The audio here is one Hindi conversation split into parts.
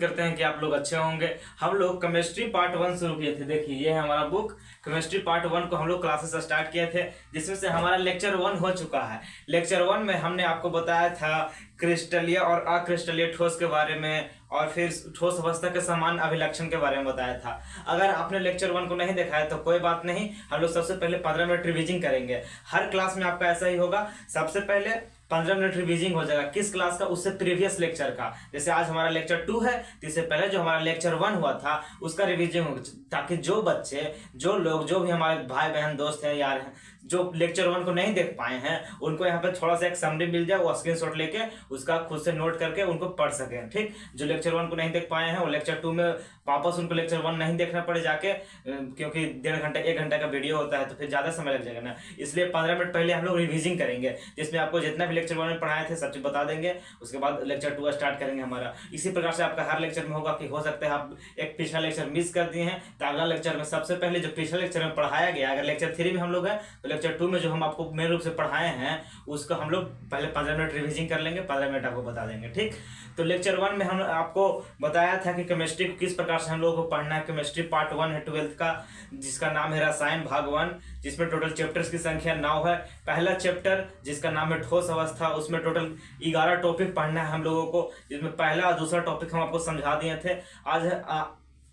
करते हैं कि आप लोग अच्छे होंगे। हम लोग केमिस्ट्री पार्ट 1 शुरू किए थे। देखिए ये है हमारा बुक केमिस्ट्री पार्ट 1 को हम लोग क्लासेस स्टार्ट किए थे, जिसमें से हमारा लेक्चर 1 हो चुका है। लेक्चर 1 में हमने आपको बताया था क्रिस्टलीय और अक्रिस्टलीय ठोस के बारे में, और फिर ठोस अवस्था के समान अभिलक्षण के बारे में बताया था। अगर आपने लेक्चर 1 को नहीं देखा है तो कोई बात नहीं, हम लोग सबसे पहले 15 मिनट रिवीजिंग करेंगे। हर क्लास में आपका ऐसा ही होगा, सबसे पहले 15 मिनट रिवीजिंग हो जाएगा। किस क्लास का? उससे प्रीवियस लेक्चर का। जैसे आज हमारा लेक्चर 2 है तो इससे पहले जो हमारा लेक्चर 1 हुआ था उसका रिवीजिंग हो, ताकि जो बच्चे, जो लोग, जो भी हमारे भाई बहन दोस्त हैं, यार हैं, जो लेक्चर 1 को नहीं देख पाए हैं, उनको यहाँ पे थोड़ा सा एक समरी मिल जाए, वो स्क्रीनशॉट लेके उसका खुद से नोट करके उनको पढ़ सकें। ठीक, जो लेक्चर 1 को नहीं देख पाए हैं वो लेक्चर 2 में वापस उनको लेक्चर 1 नहीं देखना पड़े जाके, क्योंकि 1.5 घंटे 1 घंटे का वीडियो होता है तो फिर ज्यादा समय लग जाएगा ना। इसलिए 15 मिनट पहले हम लोग रिवीजिंग करेंगे, जिसमें आपको जितना भी लेक्चर 1 में पढ़ाए थे सब चीज बता देंगे। उसके बाद लेक्चर 2 स्टार्ट करेंगे हमारा। इसी प्रकार से आपका हर लेक्चर में होगा कि हो सकता है आप एक पिछला लेक्चर मिस कर दिए हैं, तो अगला लेक्चर में सबसे पहले जो पिछले लेक्चर में पढ़ाया गया, अगर लेक्चर 3 में हम लोग हैं तो लेक्चर 2 में जो हम आपको मेन रूप से पढ़ाए हैं उसको हम लोग पहले 15 मिनट रिवीजिंग कर लेंगे, 15 मिनट आपको बता देंगे। ठीक, तो लेक्चर 1 में हम आपको बताया था कि केमिस्ट्री को किस प्रकार से हम लोगों को पढ़ना है। केमिस्ट्री पार्ट 1 है 12th का, जिसका नाम है रसायन भाग 1, जिसमें टोटल चैप्टर्स की संख्या 9 है। पहला चैप्टर जिसका नाम है ठोस अवस्था, उसमें टोटल 11 टॉपिक पढ़ना है हम लोगों को, जिसमें पहला और दूसरा टॉपिक हम आपको समझा दिए थे। आज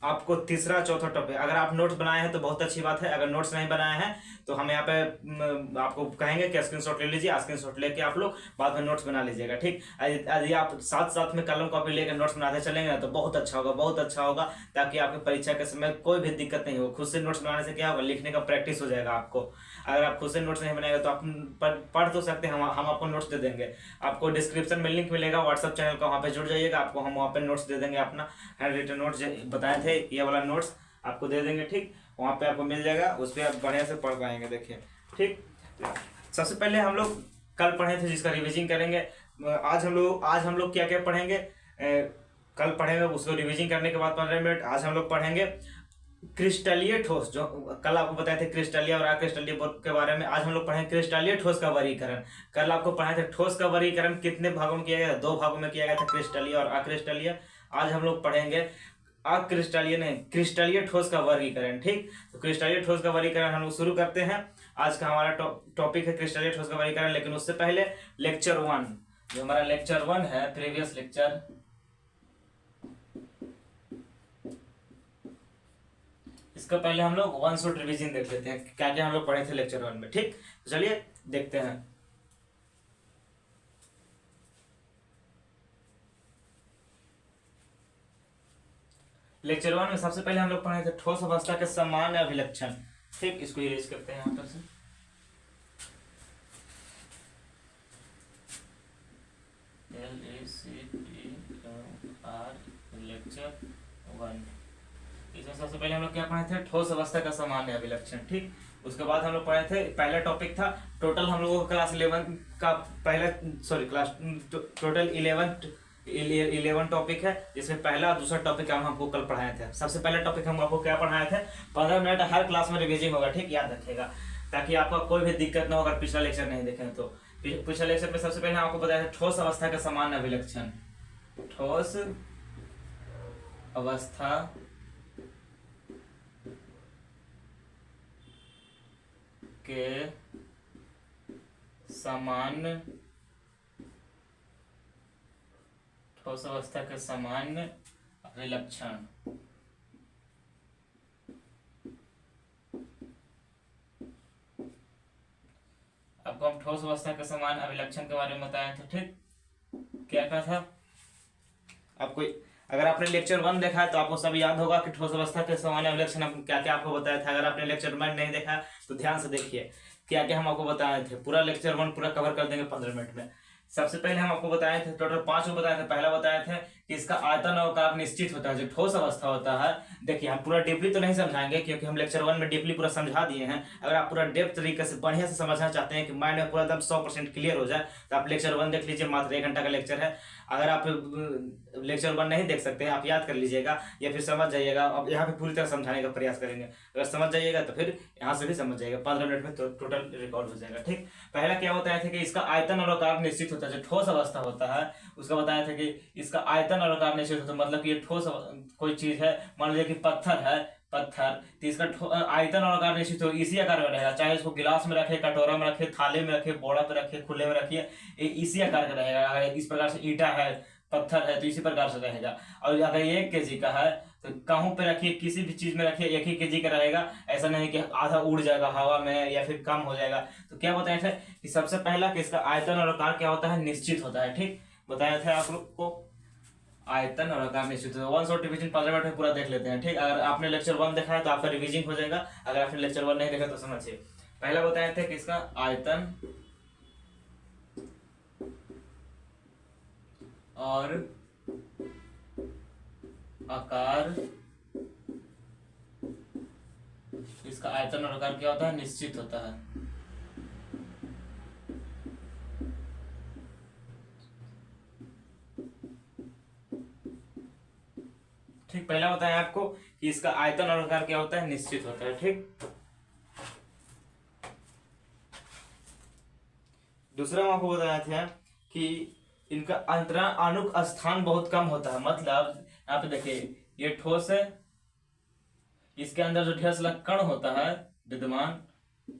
आपको तीसरा चौथा टॉपिक। अगर आप नोट्स बनाए हैं तो बहुत अच्छी बात है, अगर नोट्स नहीं बनाए हैं तो हम यहाँ पे आपको कहेंगे कि स्क्रीनशॉट ले लीजिए, स्क्रीनशॉट लेके आप लोग बाद में नोट्स बना लीजिएगा। ठीक, यदि आप साथ साथ में कलम कॉपी लेकर नोट्स बनाते चलेंगे ना तो बहुत अच्छा होगा, बहुत अच्छा होगा, ताकि आपकी परीक्षा के समय कोई भी दिक्कत नहीं हो। खुद से नोट्स बनाने से क्या होगा, लिखने का प्रैक्टिस हो जाएगा आपको। अगर आप खुद से नोट्स नहीं बनाएंगे तो आप पढ़ तो सकते हैं, हम आपको नोट्स दे देंगे। आपको डिस्क्रिप्शन में लिंक मिलेगा व्हाट्सएप चैनल का, वहाँ पे जुड़ जाइएगा, आपको हम वहाँ पे नोट्स दे देंगे। अपना हैंड रिटन नोट्स बताए थे, ये वाला नोट्स आपको दे देंगे। ठीक, वहाँ पे आपको मिल जाएगा, उस पर आप बढ़िया से पढ़ पाएंगे। देखिए, ठीक, सबसे पहले हम लोग कल पढ़े थे जिसका रिवीजिंग करेंगे। आज हम लोग क्या क्या पढ़ेंगे, कल पढ़ेंगे, उसको रिवीजिंग करने के बाद 15 मिनट आज हम लोग पढ़ेंगे क्रिस्टलीय ठोस। जो कल आपको बताए थे क्रिस्टलीय और अक्रिस्टलीय के बारे में, आज हम लोग पढ़ेंगे क्रिस्टलीय ठोस का वर्गीकरण। कल आपको पढ़ाए थे ठोस का वर्गीकरण कितने भागों में किया गया, 2 भागों में किया गया था, क्रिस्टलीय और अक्रिस्टलीय। आज हम लोग पढ़ेंगे अक्रिस्टलीय नहीं, क्रिस्टलीय ठोस का वर्गीकरण। ठीक, तो क्रिस्टलीय ठोस का वर्गीकरण हम लोग शुरू करते हैं। आज का हमारा टॉपिक है क्रिस्टलीय ठोस का वर्गीकरण, लेकिन उससे पहले लेक्चर 1, जो हमारा लेक्चर 1 है, प्रीवियस लेक्चर, इसका पहले हम लोग 1 शॉट रिवीजन देख लेते हैं, क्या क्या हम लोग पढ़े थे लेक्चर 1 में। ठीक, तो चलिए देखते हैं। लेक्चर 1 में सबसे पहले हम लोग पढ़े थे ठोस अवस्था के सामान्य अभिलक्षण। ठीक, इसको इरेज करते हैं यहाँ पर से। लेक्चर 1, इसमें सबसे पहले हम लोग क्या पढ़े थे, ठोस अवस्था का सामान्य अभिलक्षण। ठीक, उसके बाद हम लोग पढ़े थे, पहला टॉपिक था टोटल हम लोगों को क्लास 11 का टोटल 11 टॉपिक है, जिसमें पहला और दूसरा टॉपिक हम आपको कल पढ़ाए थे। सबसे पहला टॉपिक हम आपको क्या पढ़ाए थे, 15 मिनट हर क्लास में रिवीजिंग होगा। ठीक, याद रखिएगा, ताकि आपका कोई भी दिक्कत ना हो अगर पिछला लेक्चर नहीं देखें तो। पिछले लेक्चर में सबसे पहले आपको बताया था ठोस अवस्था का सामान्य अभिलक्षण। ठोस अवस्था के सामान्य, ठोस अवस्था के सामान्य अभिलक्षण। आपको हम ठोस अवस्था के सामान्य अभिलक्षण के बारे में बताया था। ठीक, क्या क्या था आपको, अगर आपने लेक्चर 1 देखा है तो आपको सब याद होगा कि ठोस अवस्था के सामान्य अभिलक्षण क्या क्या आपको बताया था। अगर आपने लेक्चर 1 नहीं देखा तो ध्यान से देखिए क्या क्या हम आपको बताए थे। पूरा लेक्चर 1 पूरा कवर कर देंगे 15 मिनट में। सबसे पहले हम आपको बताए थे, टोटल 5 को बताए थे। पहला बताए थे कि इसका आयतन और आकार निश्चित होता है, जो ठोस अवस्था होता है। देखिए, हम पूरा डीपली तो नहीं समझाएंगे, क्योंकि हम लेक्चर 1 में डीपली पूरा समझा दिए हैं। अगर आप पूरा डेप्थ तरीके से बढ़िया से समझना चाहते हैं कि माइंड में पूरा एकदम 100% क्लियर हो जाए, तो आप लेक्चर 1 देख लीजिए, मात्र 1 घंटा का लेक्चर है। अगर आप लेक्चर 1 नहीं देख सकते हैं, आप याद कर लीजिएगा या फिर समझ जाइएगा। अब यहाँ पे पूरी तरह समझाने का प्रयास करेंगे, अगर समझ जाइएगा तो फिर यहाँ से भी समझ जाइएगा। 15 मिनट में तो टोटल रिकॉर्ड हो जाएगा। ठीक, पहला क्या बताया था कि इसका आयतन और आकार निश्चित होता है। जो ठोस अवस्था होता है उसका बताया था कि इसका आयतन और आकार निश्चित होता है, मतलब कि ये ठोस कोई चीज है, मान लीजिए कि पत्थर है, पत्थर, तो इसका आयतन और आकार निश्चित हो इसी आकार में रहेगा, चाहे इसको गिलास में रखे, कटोरा में रखे, थाले में रखे, बोड़ा पे रखे, खुले में रखिए, इसी आकार का रहेगा। अगर इस प्रकार से ईटा है, पत्थर है, तो इसी प्रकार से रहेगा। और अगर ये 1 kg का है तो कहीं पे रखिए, किसी भी चीज में रखिए, 1 ही kg का रहेगा। ऐसा नहीं कि आधा उड़ जाएगा हवा में या फिर कम हो जाएगा। तो क्या बताया था कि सबसे पहला कि इसका आयतन और आकार क्या होता है, निश्चित होता है। ठीक, बताया था आप लोग को आयतन और आकार निश्चित होता है। 1 शॉर्ट रिवीजन 15 मिनट में पूरा देख लेते हैं। ठीक, अगर आपने लेक्चर 1 देखा है तो आपका रिवीजन हो जाएगा, अगर आपने लेक्चर 1 नहीं देखा तो समझिए। पहला बताया था कि इसका आयतन और आकार, इसका आयतन और आकार क्या होता है, निश्चित होता है। ठीक, पहला बताया आपको कि इसका आयतन और आकार क्या होता है, निश्चित होता है। ठीक, दूसरा मैं आपको बताया था कि इनका अंतराणुक स्थान बहुत कम होता है। मतलब यहाँ पे देखिए, ये ठोस है, इसके अंदर जो ढेर सारा कण होता है विद्यमान,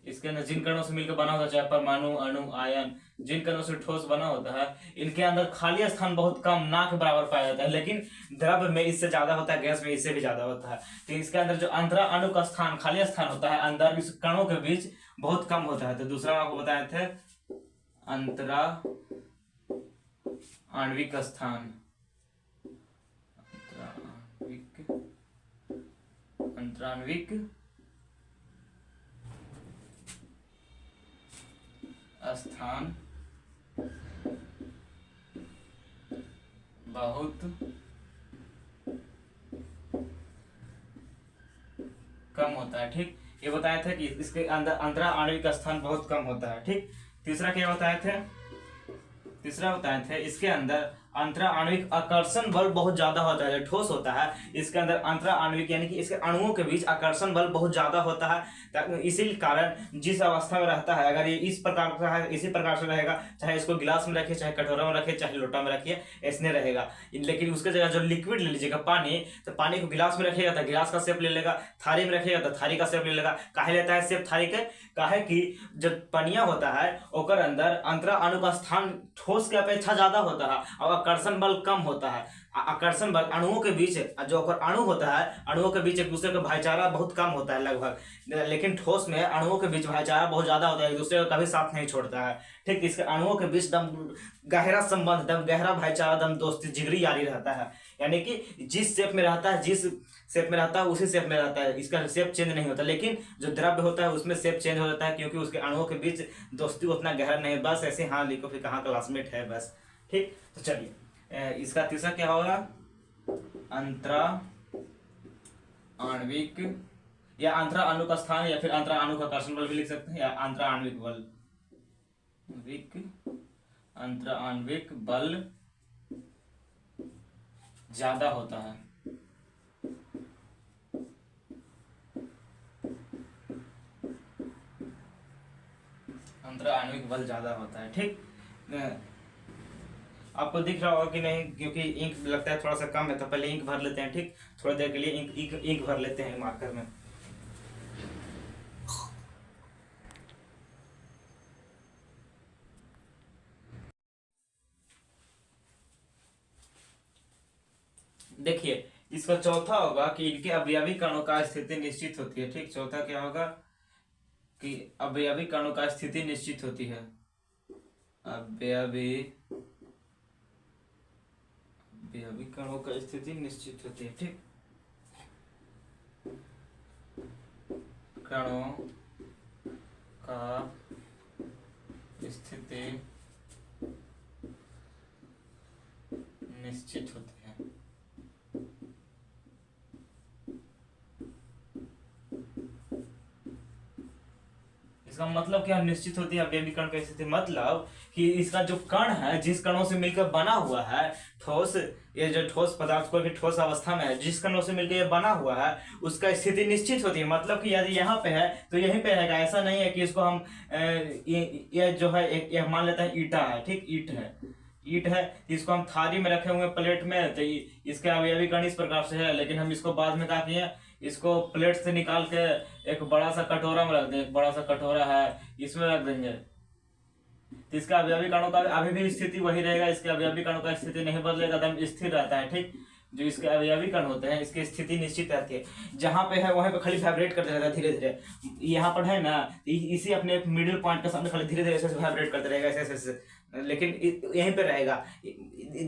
इसके अंदर जिन कणों से मिलकर बना होता है, चाहे परमाणु, अणु, आयन, जिन कणों से ठोस बना होता है, इनके अंदर खाली स्थान बहुत कम, ना के बराबर पाया जाता है। लेकिन द्रव्य में इससे ज्यादा होता है, गैस में इससे भी ज्यादा होता है। तो इसके अंदर जो अंतराणु का स्थान, खाली स्थान होता है अंदर इस कणों के बीच, बहुत कम होता है। तो दूसरा आपको बताए थे अंतरा आणविक स्थान, अंतराणविक स्थान बहुत कम होता है। ठीक, ये बताया था कि इसके अंदर अंतरा आणविक स्थान बहुत कम होता है। ठीक, तीसरा क्या बताए थे, तीसरा बताए थे इसके अंदर अंतरा आणविक आकर्षण बल बहुत ज्यादा होता है। जो ठोस होता है इसके अंदर अंतरा आणविक यानी कि इसके अणुओं के बीच आकर्षण बल बहुत ज्यादा होता है। इसी कारण जिस अवस्था में रहता है, अगर ये इस प्रकार का है, इसी प्रकार से रहेगा, चाहे इसको गिलास में रखिए, चाहे कटोरा में रखिए, चाहे लोटा में रखिए, ऐसे रहेगा। लेकिन उसके जगह जो लिक्विड ले लीजिएगा, पानी, तो पानी को गिलास में रखिएगा तो गिलास का शेप ले लेगा, थाली में रखिएगा तो थाली का शेप ले लेगा। काहे लेता है शेप थाली के, काहे कि जब पनिया होता है ओकर अंदर अंतरा अणु का स्थान ठोस के अपेक्षा ज्यादा होता है और आकर्षण बल कम होता है। आकर्षण बल अणुओं के बीच, जो अणु होता है, अणुओं के बीच एक दूसरे का भाईचारा बहुत कम होता है लगभग, लेकिन ठोस में अणुओं के बीच भाईचारा बहुत ज्यादा होता है, एक दूसरे का कभी साथ नहीं छोड़ता है। ठीक, इसके अणुओं के बीच दम गहरा संबंध, दम गहरा भाईचारा, दम दोस्ती, जिगरी यारी रहता है। यानी कि जिस शेप में रहता है, जिस शेप में रहता है उसी शेप में रहता है, इसका शेप चेंज नहीं होता। लेकिन जो द्रव्य होता है उसमें शेप चेंज हो जाता है, क्योंकि उसके अणुओं के बीच दोस्ती उतना गहरा नहीं। बस ऐसे हाँ लिखो, फिर कहाँ क्लासमेट है बस। ठीक, तो चलिए इसका तीसरा क्या होगा, अंतरा आणविक या अंतरा अणु का स्थान, या फिर अंतरा अणु का आकर्षण बल भी लिख सकते हैं, या अंतरा आणविक बल, अंतरा आणविक बल ज्यादा होता है। अंतरा आणविक बल ज्यादा होता है। ठीक, आपको दिख रहा होगा कि नहीं, क्योंकि इंक लगता है थोड़ा सा कम है, तो पहले इंक भर लेते हैं। ठीक, थोड़ी देर के लिए इंक भर लेते हैं मार्कर में। देखिए, इसका चौथा होगा कि इनके अवयवी कणों का स्थिति निश्चित होती है। ठीक, चौथा क्या होगा कि अवयवी कणों का स्थिति निश्चित होती है। अवयवी कणों का स्थिति निश्चित होती है। ठीक, कणों का स्थिति निश्चित होती है। इसका मतलब क्या निश्चित होती है अवयवी कण की स्थिति, मतलब कि इसका जो कण है जिस कणों से मिलकर बना हुआ है ठोस, ये जो ठोस पदार्थ कोई भी ठोस अवस्था में है जिस कणों से मिलकर ये बना हुआ है उसका स्थिति निश्चित होती है। मतलब कि यदि यहाँ पे है तो यहीं पे रहेगा, ऐसा नहीं है कि इसको हम ये जो है एक ये मान लेते हैं ईटा है, ठीक, ईट है इसको हम थाली में रखे हुए प्लेट में, तो इसके अवयवी कण इस प्रकार से है, लेकिन हम इसको बाद में क्या किए, इसको प्लेट से निकाल के एक बड़ा सा कटोरा में रख दें, एक बड़ा सा कटोरा है इसमें रख देंगे, तो इसका अवयवी कणों का अभी भी स्थिति वही रहेगा, इसके अवयवी कणों का स्थिति नहीं बदलेगा, एकदम स्थिर रहता है, ठीक। जो इसके अवयवी कण होते हैं इसकी स्थिति निश्चित रहती है, जहां पे है वहां पे खाली वाइब्रेट करते रहता है धीरे धीरे, यहाँ पर है ना इसी अपने मिडिल पॉइंट के सामने खाली धीरे धीरे ऐसे वाइब्रेट करते रहेगा ऐसे ऐसे, लेकिन यहीं पे रहेगा।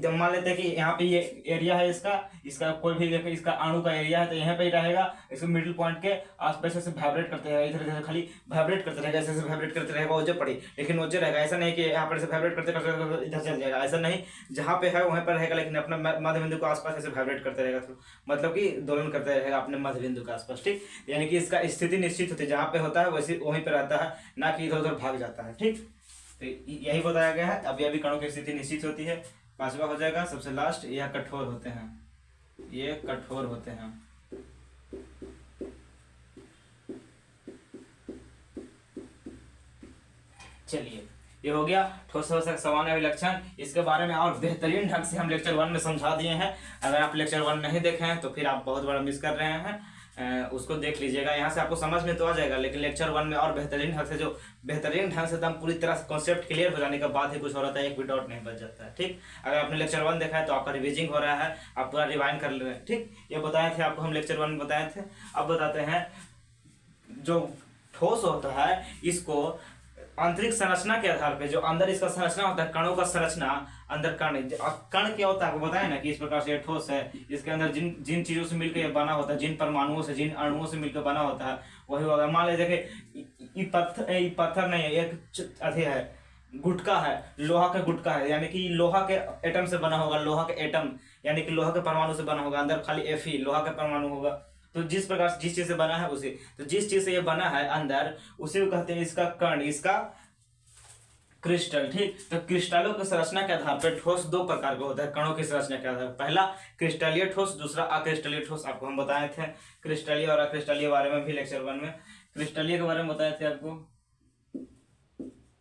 मान लेते हैं कि यहाँ पे ये एरिया है इसका कोई भी इसका अणु का एरिया है तो यहाँ पे ही रहेगा, इसको मिडिल पॉइंट के आसपास से वाइब्रेट करते रहेगा, इधर इधर खाली वाइब्रेट करते रहेगा, ऐसे वाइब्रेट करते रहेगा, ओजे पड़ी लेकिन ओजे रहेगा, ऐसा नहीं कि यहाँ पर से वाइब्रेट करते करते इधर चल जाएगा, ऐसा नहीं, जहाँ पे है वहीं पर रहेगा लेकिन अपने मध्य बिंदु के आसपास ऐसे वाइब्रेट करते रहेगा, तो मतलब कि दोलन करते रहेगा अपने मध्य बिंदु के आसपास, ठीक। यानी कि इसका स्थिति निश्चित होती है, जहाँ पे होता है वैसे वहीं पर रहता है, ना कि इधर उधर भाग जाता है, ठीक। तो यही बताया गया है अवयवी कणों की स्थिति निश्चित होती है। पांचवा हो जाएगा सबसे लास्ट, यह कठोर होते हैं, ये कठोर होते हैं। चलिए ये हो गया ठोस अवस्था सामान्य अभिलक्षण, इसके बारे में और बेहतरीन ढंग से हम लेक्चर 1 में समझा दिए हैं। अगर आप लेक्चर 1 नहीं देखे हैं तो फिर आप बहुत बड़ा मिस कर रहे हैं, उसको देख लीजिएगा, यहाँ से आपको समझ में तो आ जाएगा, लेकिन लेक्चर 1 में और बेहतरीन ढंग से, जो बेहतरीन ढंग से एकदम पूरी तरह से कॉन्सेप्ट क्लियर हो जाने के बाद ही कुछ हो रहा है, एक भी डाउट नहीं बच जाता है, ठीक। अगर आपने लेक्चर 1 देखा है तो आपका रिविजिंग हो रहा है, आप पूरा रिवाइंड कर ले रहे हैं, ठीक। ये बताए थे आपको हम लेक्चर 1 में बताए थे। अब बताते हैं जो ठोस होता है इसको आंतरिक संरचना के आधार पे, जो अंदर इसका संरचना होता है, कणों का संरचना, अंदर कण क्या होता है आपको बताया ना कि इस प्रकार से ये ठोस है, इसके अंदर जिन जिन चीजों से मिलकर ये बना होता है, जिन परमाणुओं से, जिन अणुओं से मिलकर बना होता है वही होगा। मान लीजिए कि ये पत्थर नहीं है, एक अथी है, गुटका है, लोहा का गुटका है, यानी कि लोहा के एटम से बना होगा, लोहा के एटम यानी कि लोहा के परमाणु से बना होगा, अंदर खाली Fe लोहा का परमाणु होगा। तो जिस प्रकार से जिस चीज से बना है उसे, तो जिस चीज से ये बना है अंदर उसे को कहते हैं इसका कण, इसका क्रिस्टल, ठीक। तो क्रिस्टलों की संरचना के आधार पर ठोस दो प्रकार का होता है कणों की संरचना के आधार पर, पहला क्रिस्टलीय ठोस, दूसरा अक्रिस्टलीय ठोस। आपको हम बताए थे क्रिस्टलीय और अक्रिस्टलीय बारे में भी लेक्चर 1 में, क्रिस्टलीय के बारे में बताए थे आपको,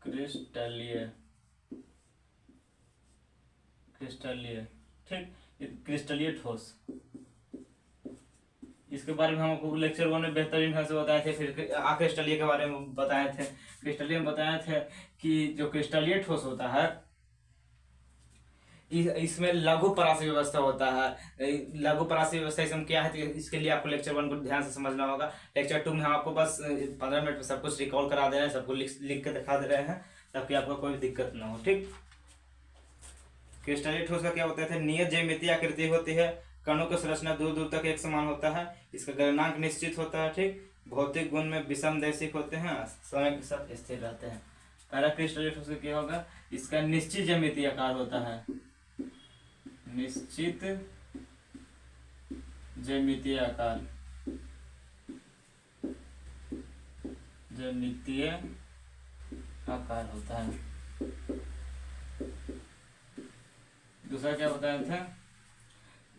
क्रिस्टलीय, ठीक, क्रिस्टलीय ठोस, इसके बारे में हम आपको लेक्चर 1 में बेहतरीन ढंग से बताए थे। फिर अक्रिस्टलीय के बारे में बताए थे, क्रिस्टलीय में बताए थे कि जो क्रिस्टलीय ठोस होता है इसमें लघु परासी व्यवस्था होता है। लघु परासी व्यवस्था इसमें क्या है, तो इसके लिए आपको लेक्चर 1 को ध्यान से समझना होगा। लेक्चर 2 में हम आपको बस 15 मिनट में सब कुछ रिकॉल करा दे रहे हैं, सबको लिख के दिखा दे रहे हैं ताकि आपको कोई दिक्कत ना हो, ठीक। क्रिस्टलीय ठोस का क्या होता है, नियत ज्यामितीय आकृति होती है, कणों की संरचना दूर दूर तक एक समान होता है, इसका गलनांक निश्चित होता है, ठीक। भौतिक गुण में विषमदैशिक होते हैं, समय के साथ स्थिर रहते हैं। पहला क्रिस्टलीय ठोस का क्या होगा, इसका निश्चित ज्यामितीय आकार होता है, निश्चित ज्यामितीय आकार, ज्यामितीय आकार होता है। दूसरा क्या बताया था,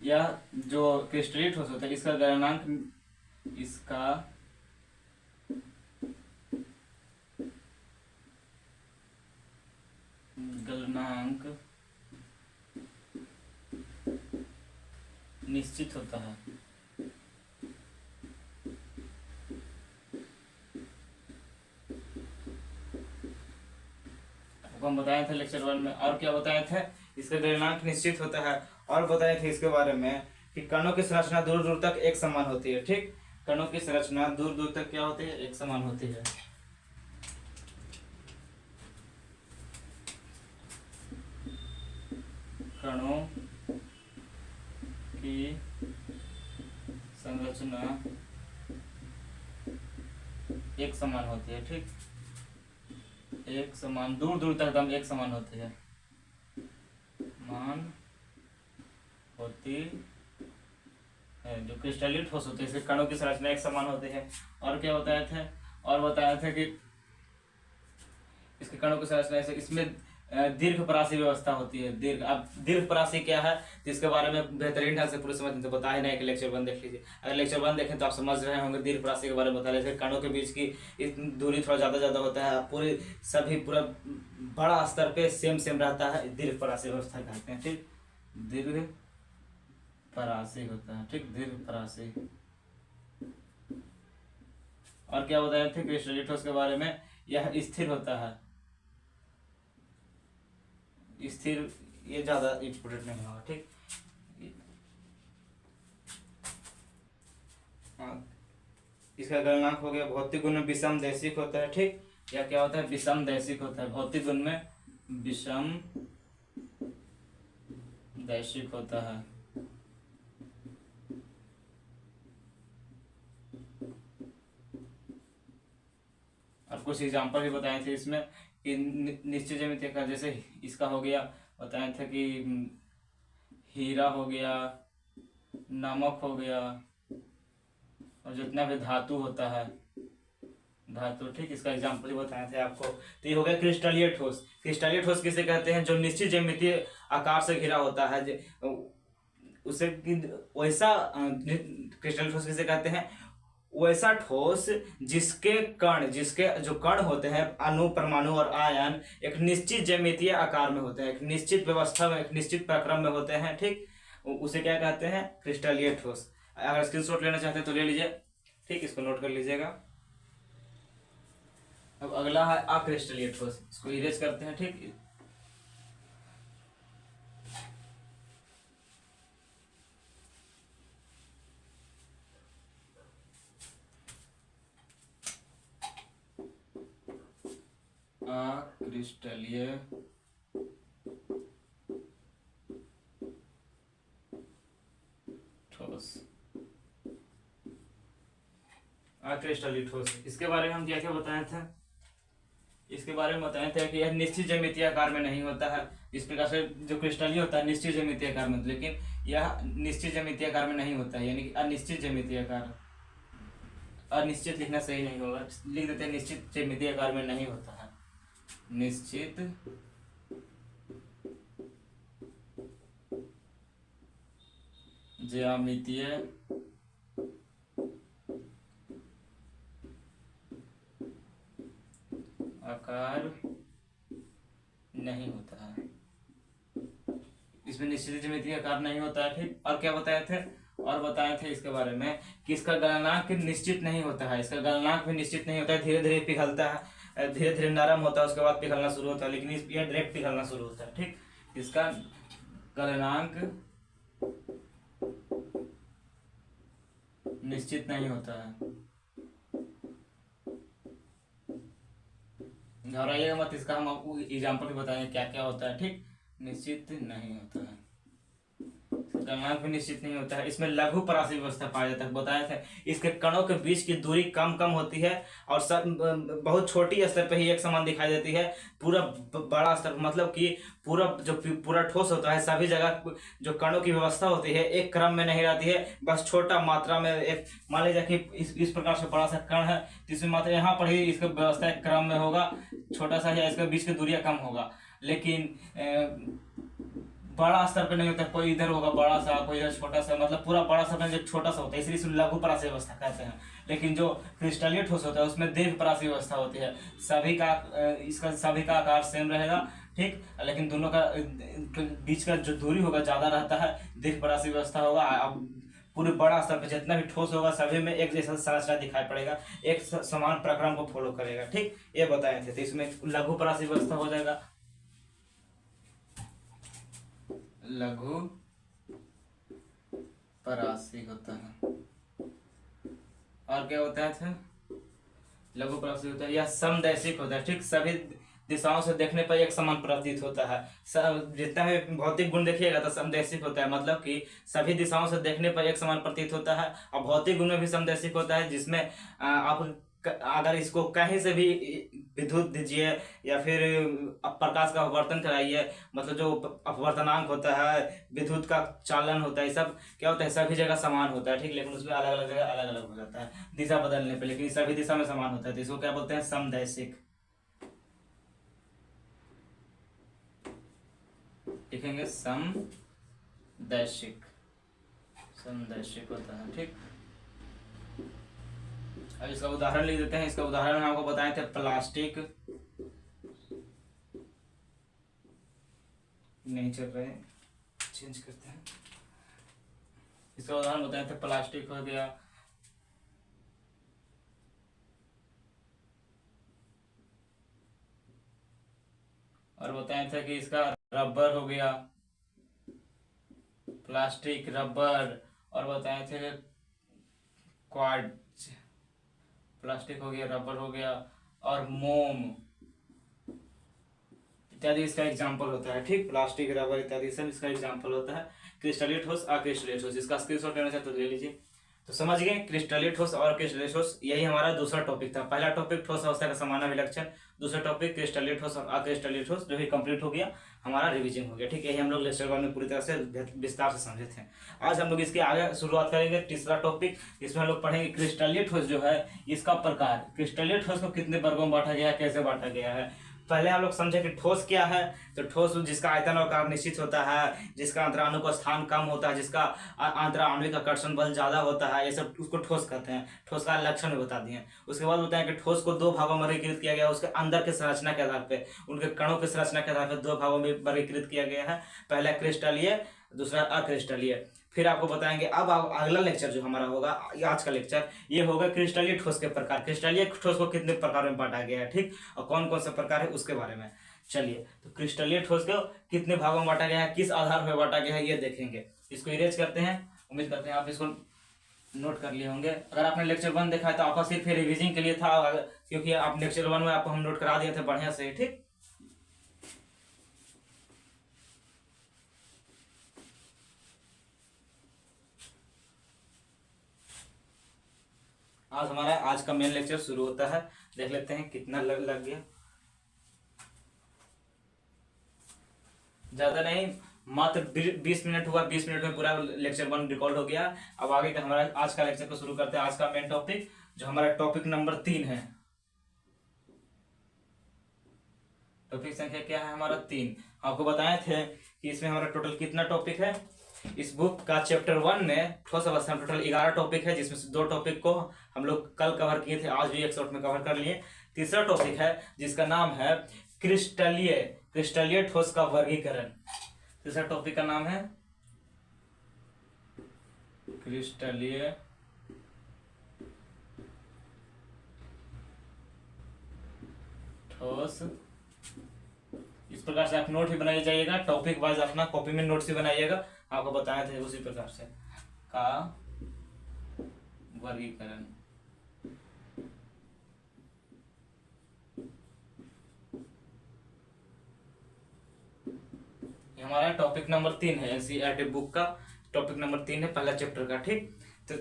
यह जो क्रिस्टलीय ठोस होता है इसका गलनांक, इसका गलनांक निश्चित होता है। आपको हम बताए थे लेक्चर 1 में, और क्या बताए थे, इसका गलनांक निश्चित होता है, और बताए थे इसके बारे में कि कणों की संरचना दूर दूर तक एक समान होती है, ठीक। कणों की संरचना दूर दूर तक क्या होती है, एक समान होती है। कणों की संरचना एक समान होती है, ठीक, एक समान, दूर दूर तक एकदम एक समान होती है, मान होती है। जो क्रिस्टलीय ठोस होते हैं इसके कणों की संरचना एक समान होती है। और क्या बताया था, और बताया था कि इसके कणों की संरचना ऐसे, इसमें दीर्घ परासी व्यवस्था होती है। दीर्घ, अब दीर्घ परासी क्या है तो इसके बारे में बेहतरीन ढंग से पूरे समझ तो बता ही नहीं कि लेक्चर 1 देख लीजिए। अगर लेक्चर 1 देखें तो आप समझ रहे होंगे दीर्घ परासी के बारे में बता रहे थे। कणों के बीच की दूरी थोड़ा ज़्यादा होता है, पूरे सभी पूरा बड़ा स्तर पे सेम रहता है, दीर्घ परासी व्यवस्था कहते हैं। ठीक, दीर्घ परासी होता है। ठीक, दीर्घ परासी। और क्या बताए थे क्रिस्टलीय ठोस के बारे में, यह स्थिर होता है। स्थिर, ये ज्यादा इम्पोर्टेंट नहीं होगा। ठीक, हाँ, इसका गलनांक हो गया। भौतिक गुण में विषम दैशिक होता है। ठीक, या क्या होता है, विषम दैशिक होता है। भौतिक गुण में विषम दैशिक होता है। और कुछ एग्जाम्पल भी बताए थे इसमें कि निश्चित ज्यामिति का, जैसे इसका हो गया, बताए थे कि हीरा हो गया, नमक हो गया, और जितना भी धातु होता है, धातु। ठीक, इसका एग्जाम्पल ही बताए थे आपको। तो ये हो गया क्रिस्टलीय ठोस। क्रिस्टलीय ठोस किसे कहते हैं, जो निश्चित ज्यामितीय आकार से घिरा होता है, उसे वैसा क्रिस्टलीय ठोस किसे कहते हैं, वैसा ठोस जिसके कण, जिसके जो कण होते हैं, अणु, परमाणु और आयन एक निश्चित ज्यामितीय आकार में होते हैं, एक निश्चित व्यवस्था में, एक निश्चित प्रक्रम में होते हैं। ठीक, उसे क्या कहते हैं, क्रिस्टलीय ठोस। अगर स्क्रीनशॉट लेना चाहते हैं तो ले लीजिए। ठीक, इसको नोट कर लीजिएगा। अब अगला है अक्रिस्टलीय ठोस, इसको इरेज करते हैं। ठीक, अक्रिस्टलीय ठोस। अक्रिस्टलीय ठोस, इसके बारे में हम क्या क्या बताए थे, इसके बारे में बताए थे कि यह निश्चित ज्यामितीय आकार में नहीं होता है। इस प्रकार से जो क्रिस्टलीय होता है निश्चित ज्यामितीय आकार में, लेकिन यह निश्चित ज्यामितीय आकार में नहीं होता है, यानी कि अनिश्चित ज्यामितीय आकार। अनिश्चित लिखना सही नहीं होगा, लिख देते हैं निश्चित ज्यामितीय आकार में नहीं होता है। निश्चित ज्यामितीय आकार नहीं होता है, इसमें निश्चित ज्यामितीय आकार नहीं होता है। ठीक, और क्या बताए थे, और बताए थे इसके बारे में कि इसका गलनांक निश्चित नहीं होता है। इसका गलनांक भी निश्चित नहीं होता है, धीरे धीरे पिघलता है, धीरे धीरे नरम होता है, उसके बाद पिघलना शुरू होता है, लेकिन यह डायरेक्ट पिघलना शुरू होता है। ठीक, इसका गलनांक निश्चित नहीं होता है। घबराइएगा मत, इसका हम आपको एग्जाम्पल भी बताएंगे क्या क्या होता है। ठीक, निश्चित नहीं होता है, गलनांक भी निश्चित नहीं होता है। इसमें लघु परासी व्यवस्था पाया जाता है। बताया था इसके कणों के बीच की दूरी कम होती है, और सब बहुत छोटी स्तर पे ही एक समान दिखाई देती है। पूरा बड़ा स्तर मतलब कि पूरा ठोस होता है, सभी जगह जो कणों की व्यवस्था होती है एक क्रम में नहीं रहती है, बस छोटा मात्रा में। एक मान लीजिए कि इस प्रकार से बड़ा सा कण है, तो इसमें मात्रा यहाँ पर ही इसका व्यवस्था एक क्रम में होगा, छोटा सा है, इसके बीच की दूरियां कम होगा। लेकिन बड़ा स्तर पे नहीं होता, कोई इधर होगा बड़ा सा, कोई इधर छोटा सा, मतलब पूरा बड़ा सा जो छोटा सा होता है, इसलिए इसमें लघु परासी व्यवस्था कहते हैं। लेकिन जो क्रिस्टलीय ठोस होता है उसमें दीर्घ परासी व्यवस्था होती है। इसका सभी का आकार सेम रहेगा। ठीक, लेकिन दोनों का बीच का जो दूरी होगा ज्यादा रहता है, दीर्घ परासी व्यवस्था होगा। अब पूरे बड़ा स्तर पर जितना भी ठोस होगा सभी में एक जैसा संरचना दिखाई पड़ेगा, एक समान प्रक्रम को फॉलो करेगा। ठीक, ये बताए थे। तो इसमें लघु परासी व्यवस्था हो जाएगा, लघु परासी होता है। और क्या होता है, लघु परासी होता है, यह समदैशिक होता है। ठीक, सभी दिशाओं से देखने पर एक समान प्रतीत होता है। जितना भी भौतिक गुण देखिएगा तो समदैशिक होता है, मतलब कि सभी दिशाओं से देखने पर एक समान प्रतीत होता है। और भौतिक गुण में भी समदैशिक होता है, जिसमें आप अगर इसको कहीं से भी विद्युत दीजिए या फिर प्रकाश का अपवर्तन कराइए, मतलब जो अपवर्तनांक होता है, विद्युत का चालन होता है, सब क्या होता है, सभी जगह समान होता है। ठीक, लेकिन उसमें अलग अलग जगह अलग अलग हो जाता है दिशा बदलने पे, लेकिन सभी दिशा में समान होता है। तो इसको क्या बोलते हैं, समदैशिक। लिखेंगे समदैशिक, समदैशिक होता है। ठीक, अब इसका उदाहरण लिख देते हैं। इसका उदाहरण हम आपको बताए थे प्लास्टिक, नहीं चल रहे हैं, चेंज करते हैं। इसका उदाहरण बताए थे प्लास्टिक हो गया, और बताए थे कि इसका रबर हो गया, प्लास्टिक, रबर, और बताए थे क्वार्ट्ज, प्लास्टिक हो गया, रबर हो गया, और मोम इत्यादि इसका एग्जाम्पल होता है। ठीक, प्लास्टिक, रबर इत्यादि सब इसका एग्जाम्पल होता है। क्रिस्टलीय ठोस, अक्रिस्टलीय ठोस, इसका स्क्रीनशॉट लेना चाहे तो ले लीजिए। तो समझ गए क्रिस्टलीय ठोस और क्रिस्टलीय ठोस, यही हमारा दूसरा टॉपिक था। पहला टॉपिक ठोस अवस्था का समान विलक्षण, दूसरा टॉपिक क्रिस्टलीय ठोस और अक्रिस्टलीय ठोस, जो भी कंप्लीट हो गया, हमारा रिवीजन हो गया। ठीक, यही हम लोग लेक्चर 1 में पूरी तरह से विस्तार से समझे थे। आज हम लोग इसके आगे शुरुआत करेंगे तीसरा टॉपिक, इसमें हम लोग पढ़ेंगे क्रिस्टलीय ठोस जो है इसका प्रकार, क्रिस्टलीय ठोस को कितने वर्गों में बांटा गया है, कैसे बांटा गया है। पहले हम लोग समझे कि ठोस क्या है। तो ठोस जिसका आयतन और आकार निश्चित होता है, जिसका अंतराणु का स्थान कम होता है, जिसका अंतराणविक आकर्षण बल ज्यादा होता है, ये सब उसको ठोस कहते हैं। ठोस का लक्षण भी बता दिए। उसके बाद बताएं कि ठोस को दो भागों में वर्गीकृत किया गया, उसके अंदर के संरचना के आधार पर, उनके कणों की संरचना के आधार पर दो भागों में वर्गीकृत किया गया है। पहला क्रिस्टलीय, दूसरा अक्रिस्टलीय। फिर आपको बताएंगे अब अगला लेक्चर जो हमारा होगा, आज का लेक्चर, ये होगा क्रिस्टलीय ठोस के प्रकार, क्रिस्टलीय ठोस को कितने प्रकार में बांटा गया है। ठीक, और कौन कौन सा प्रकार है उसके बारे में। चलिए, तो क्रिस्टलीय ठोस को कितने भागों में बांटा गया है, किस आधार पर बांटा गया है, ये देखेंगे। इसको इरेज करते हैं। उम्मीद करते हैं आप इसको नोट कर लिए होंगे। अगर आपने लेक्चर 1 देखा है तो आपका सिर्फ रिविजन के लिए था, क्योंकि आप लेक्चर 1 में आपको हम नोट करा दिए थे बढ़िया से। ठीक, आज हमारा आज का मेन लेक्चर शुरू होता है। देख लेते हैं कितना लग गया। ज्यादा नहीं, मात्र 20 मिनट हुआ। 20 मिनट में पूरा लेक्चर 1 रिकॉर्ड हो गया। अब आगे का हमारा आज का लेक्चर को शुरू करते हैं। आज का मेन टॉपिक जो हमारा टॉपिक नंबर 3 है। टॉपिक संख्या क्या है हमारा? 3। आपको बताए थे कि इसमें हमारा टोटल कितना टॉपिक है। इस बुक का चैप्टर 1 में ठोस अवस्था में टोटल 11 टॉपिक है, जिसमें से 2 टॉपिक को हम लोग कल कवर किए थे, आज भी एक शॉर्ट में कवर कर लिए। तीसरा टॉपिक है जिसका नाम है क्रिस्टलीय, क्रिस्टलीय ठोस का वर्गीकरण। तीसरा टॉपिक का नाम है क्रिस्टलीय ठोस। इस प्रकार से आप नोट भी बनाई जाइएगा, टॉपिक वाइज अपना कॉपी में नोट्स भी बनाइएगा। आपको बताया थे उसी प्रकार से का वर्गीकरण। हमारा टॉपिक नंबर 3 है, एनसीईआरटी बुक का टॉपिक नंबर 3 है, पहला चैप्टर का। ठीक, तो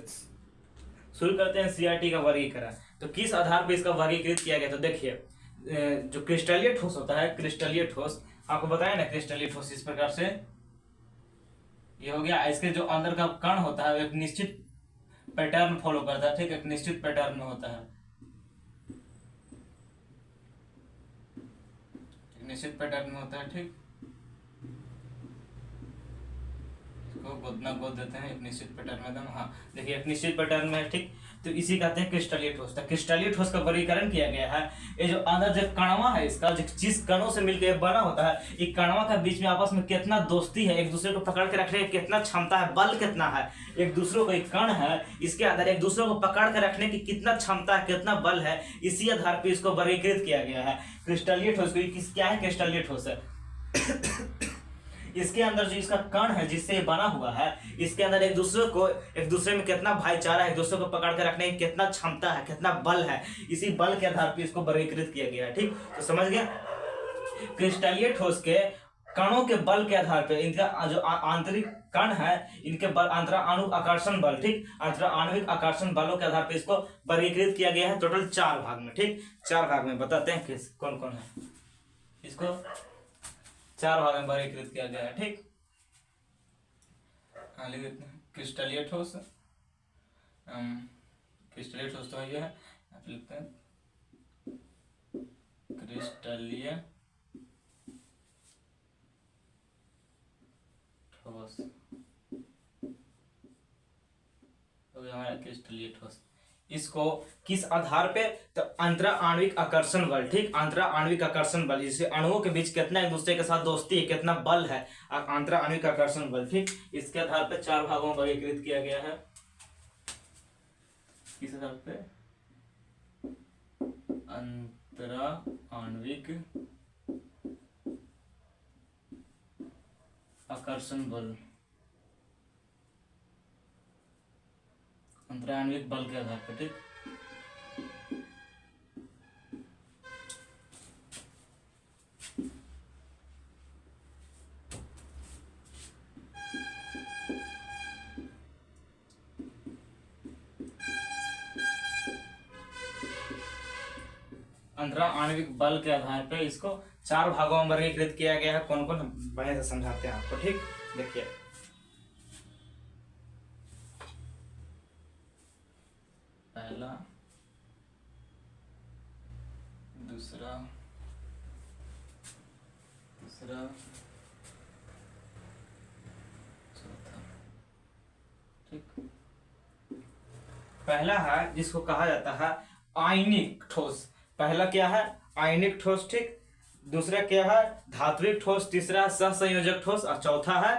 शुरू करते हैं एनसीईआरटी का वर्गीकरण। तो किस आधार पर इसका वर्गीकृत किया गया? तो देखिए, जो क्रिस्टलीय ठोस होता है, क्रिस्टलीय ठोस आपको बताया ना, क्रिस्टलीय ठोस इस प्रकार से ये हो गया। इसके जो अंदर का कण होता है एक निश्चित पैटर्न फॉलो करता है। ठीक, एक निश्चित पैटर्न में होता है, एक निश्चित पैटर्न में होता है। ठीक, इसको गोदना गोद देते हैं, एक निश्चित पैटर्न में एकदम। हाँ, देखिए एक निश्चित पैटर्न में। ठीक, तो इसी कहते हैं क्रिस्टलीय ठोस। तो क्रिस्टलीय ठोस का वर्गीकरण किया गया है। ये जो अंदर जो कणवा है इसका, जिस कणों से मिलकर बना होता है, एक कणवा का बीच में आपस में कितना दोस्ती है, एक दूसरे को पकड़ के रखने की कितना क्षमता है, बल कितना है, एक दूसरे को, एक कण है इसके आधार एक दूसरे को पकड़ के रखने की कितना क्षमता है, कितना बल है, इसी आधार पर इसको वर्गीकृत किया गया है। क्रिस्टलीय ठोस क्या है? क्रिस्टलीय ठोस है। इसके अंदर जो इसका कण है जिससे बना हुआ है, इसके अंदर एक दूसरे में कितना भाईचारा है, एक दूसरे को पकड़ कर रखने की कितना क्षमता है, कितना बल है, इसी बल के आधार पर इसको वर्गीकृत किया गया है। ठीक, तो समझ गया। क्रिस्टलीय ठोस के कणों के बल के आधार पर इनका जो आंतरिक कण है, इनके बल अंतराणु आकर्षण बल, ठीक, अंतराणविक आकर्षण बलों के आधार पर इसको वर्गीकृत किया गया है टोटल 4 भाग में। ठीक, 4 भाग में बताते हैं किस कौन कौन है। इसको 4 भाग में वर्गीकृत किया गया है। ठीक, लिख देते हैं क्रिस्टलीय ठोस। क्रिस्टलीय ठोस तो ये है, लिखते हैं क्रिस्टलीय ठोस हो गया हमारा क्रिस्टलीय ठोस। इसको किस आधार पे? तो अंतरा आणविक आकर्षण बल। ठीक, अंतरा आणविक आकर्षण बल, जिससे अणुओं के बीच कितना एक दूसरे के साथ दोस्ती है, कितना बल है, अंतरा आणविक आकर्षण बल। ठीक, इसके आधार पे 4 भागों में वर्गीकृत किया गया है। किस आधार पे? अंतरा आणविक आकर्षण बल, अंतरा आणविक बल के आधार पर। ठीक, अंतरा आणविक बल के आधार पर इसको 4 भागों में वर्गीकृत किया गया है। कौन कौन बढ़िया से समझाते हैं आपको। ठीक, देखिए पहला, दूसरा, तीसरा, चौथा। ठीक, पहला है जिसको कहा जाता है आयनिक ठोस। पहला क्या है? आयनिक ठोस। ठीक, दूसरा क्या है? धात्विक ठोस। तीसरा सहसंयोजक ठोस और चौथा है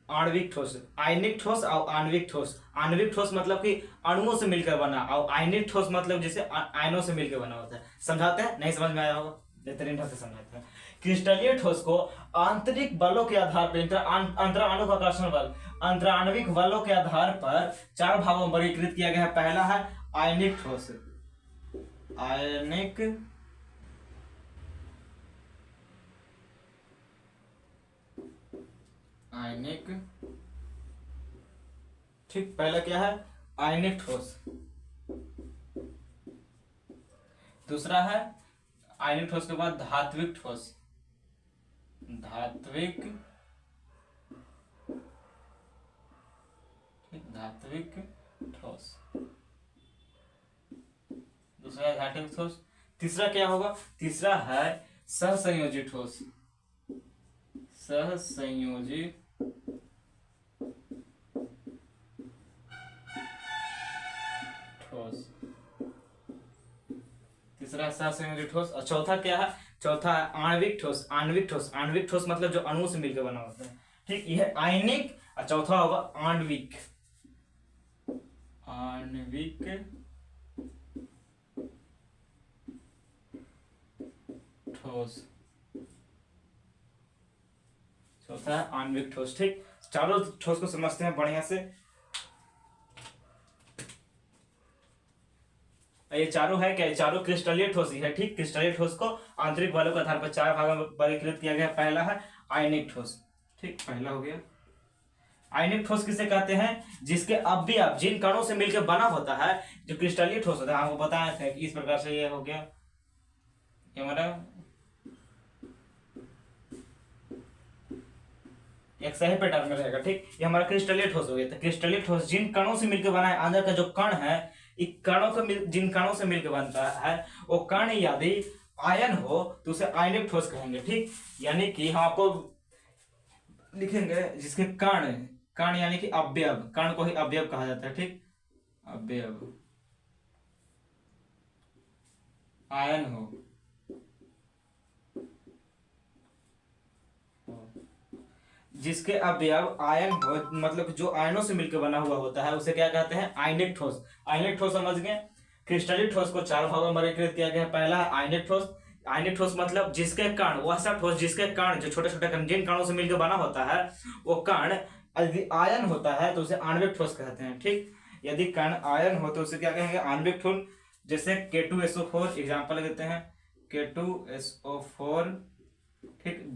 आणविक ठोस। आयनिक ठोस और आणविक ठोस। आणविक ठोस मतलब कि अणुओं से मिलकर बना, और आयनिक ठोस मतलब जैसे आयनों से मिलकर बना होता है। समझाते हैं? नहीं समझ में आया होगा, बेहतरीन ढंग से समझाते हैं। क्रिस्टलीय ठोस को आंतरिक बलों के आधार पर, अंतराणुक आकर्षण बल, अंतराणविक बलों के आधार पर 4 भागों में वर्गीकृत किया गया है। पहला है आयनिक ठोस। आयनिक आयनिक ठीक, पहला क्या है? आयनिक ठोस। दूसरा है आयनिक ठोस के बाद धात्विक ठोस। धात्विक, ठीक, धात्विक ठोस। दूसरा है धात्विक ठोस। तीसरा क्या होगा? तीसरा है सहसंयोजी ठोस। सहसंयोजी ठोस। तीसरा सहसंयोजी ठोस। और चौथा क्या है? चौथा है आणविक ठोस। आणविक ठोस, आणविक ठोस मतलब जो अणुओं से मिलकर बना होता है। ठीक, यह आयनिक और चौथा होगा आणविक। आणविक ठोस, चौथा है आणविक ठोस। ठीक, चारों ठोस को समझते हैं बढ़िया से। ये चारों है क्या? चारों क्रिस्टलीय ठोस ही है। ठीक, क्रिस्टलीय ठोस को आंतरिक बलों के आधार पर 4 भागों में वर्गीकृत किया गया। पहला है आयनिक ठोस। ठीक, पहला हो गया। आयनिक ठोस किसे कहते हैं? जिसके अवयव जिन कणों से मिलकर बना होता है, जो क्रिस्टलीय ठोस होता है। आपको बताया था कि इस प्रकार से ये हो गया, ये हमारा एक सही पैटर्न में रहेगा। ठीक, ये हमारा क्रिस्टलीय ठोस हो गया। तो क्रिस्टलीय ठोस जिन कणों से मिलकर बना है, अंदर का जो कण है, कणों को जिन कणों से मिलकर बनता है, वो कण यदि आयन हो तो उसे आयनिक ठोस कहेंगे। ठीक, यानी कि हम आपको लिखेंगे जिसके कण, कण यानी कि अवयव, कण को ही अवयव कहा जाता है। ठीक, अवयव आयन हो, जिसके अवयव आयन हो, मतलब जो आयनों से मिलकर बना हुआ होता है, उसे क्या कहते हैं? आयनिक ठोस। आयनिक ठोस समझ गए। क्रिस्टलीय ठोस को 4 भागों में वर्गीकृत किया गया है। पहला है आयनिक ठोस। आयनिक ठोस मतलब जिसके कण, वह सब ठोस जिसके कण, जो छोटे छोटे कण जिन कणों से मिलकर बना होता है, वो कण यदि आयन होता है तो उसे आणविक ठोस कहते हैं। ठीक, यदि कण आयन हो तो उसे क्या कहेंगे? आणविक ठोस। जैसे K2SO4 एग्जाम्पल लेते हैं, K2SO4, ठीक,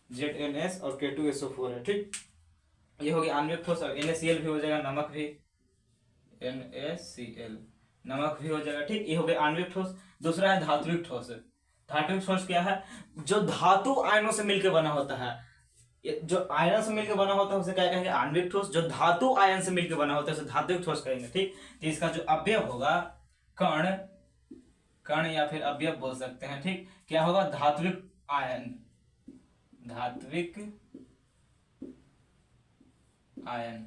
ZNS और K2SO4 है। ठीक, ये हो गया आणविक ठोस। और NaCl भी हो जाएगा, नमक भी, NaCl नमक भी हो जाएगा। ठीक, ये हो गया आणविक ठोस। दूसरा है धात्विक ठोस। धात्विक ठोस क्या है? जो धातु आयनों से मिलकर बना होता है, जो आयन से मिलकर बना होता है उसे क्या कहेंगे? आणविक ठोस। जो धातु आयन से मिलकर बना होता है उसे धात्विक ठोस कहेंगे। ठीक, तो इसका जो अवयव होगा, कण, कण या फिर अवयव बोल सकते हैं। ठीक, क्या होगा? धात्विक आयन, धात्विक आयन।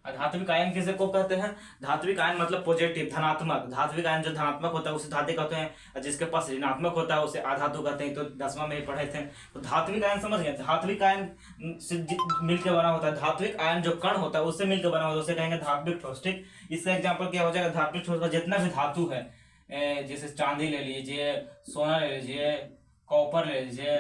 धात्विक आयन किसे को कहते हैं? धात्विक आयन मतलब पॉजिटिव, धनात्मक। धात्विक आयन जो धनात्मक होता है उसे धात्विक कहते हैं, और जिसके पास ऋणात्मक होता है उसे अधातु कहते हैं। तो 10वां में ही पढ़े थे। तो धात्विक आयन समझ गए? धात्विक आयन से मिलकर बना होता है। धात्विक आयन जो कण होता है उससे मिलकर बना होता है, उसे कहेंगे धात्विक ठोस। ठीक, इसका एग्जाम्पल क्या हो जाएगा? धात्विक ठोस का जितना भी धातु है, जैसे चांदी ले लीजिए, सोना ले लीजिए, कॉपर ले लीजिए,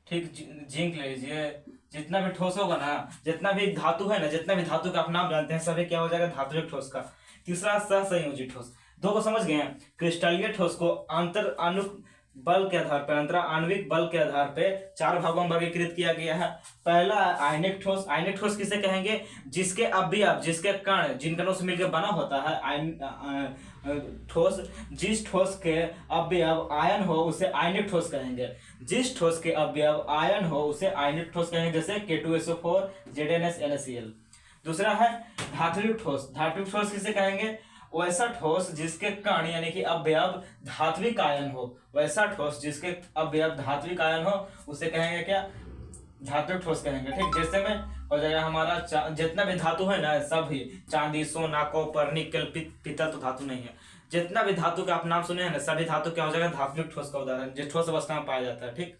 ठीक, जिंक ले लीजिए, जितना भी ठोस होगा ना, जितना भी धातु है ना, जितना भी धातु का आप नाम जानते हैं, सभी क्या हो जाएगा? धात्विक ठोस का। तीसरा सहसंयोजी ठोस। दो को समझ गए हैं? क्रिस्टलीय ठोस को आंतर आणुक बल के आधार पर, अंतरा आणविक बल के आधार पे 4 भागों में वर्गीकृत किया गया है। पहला आयनिक ठोस। आयनिक ठोस किसे कहेंगे? जिसके अवयव, जिसके कण जिन कणों से मिलकर बना होता है ठोस, जिस ठोस के अवयव आयन हो उसे आयनिक ठोस कहेंगे। जिस ठोस के अवयव आयन हो उसे आयनिक ठोस कहेंगे, जैसे K2SO4 ZnS NaCl। दूसरा है धात्विक ठोस। धात्विक ठोस किसे कहेंगे? वैसा ठोस जिसके कण यानी कि अवयव धात्विक आयन हो। वैसा ठोस जिसके अवयव धात्विक आयन हो उसे कहेंगे क्या? धात्विक ठोस कहेंगे। ठीक, जैसे में हो जाएगा हमारा जितना भी धातु है ना, सभी चांदी, सोना, कॉपर, निकल, पीतल तो धातु नहीं है। जितना भी धातु का आप नाम सुने हैं ना, सभी धातु क्या हो जाएगा? धात्विक ठोस का उदाहरण, जो ठोस अवस्था में पाया जाता है। ठीक,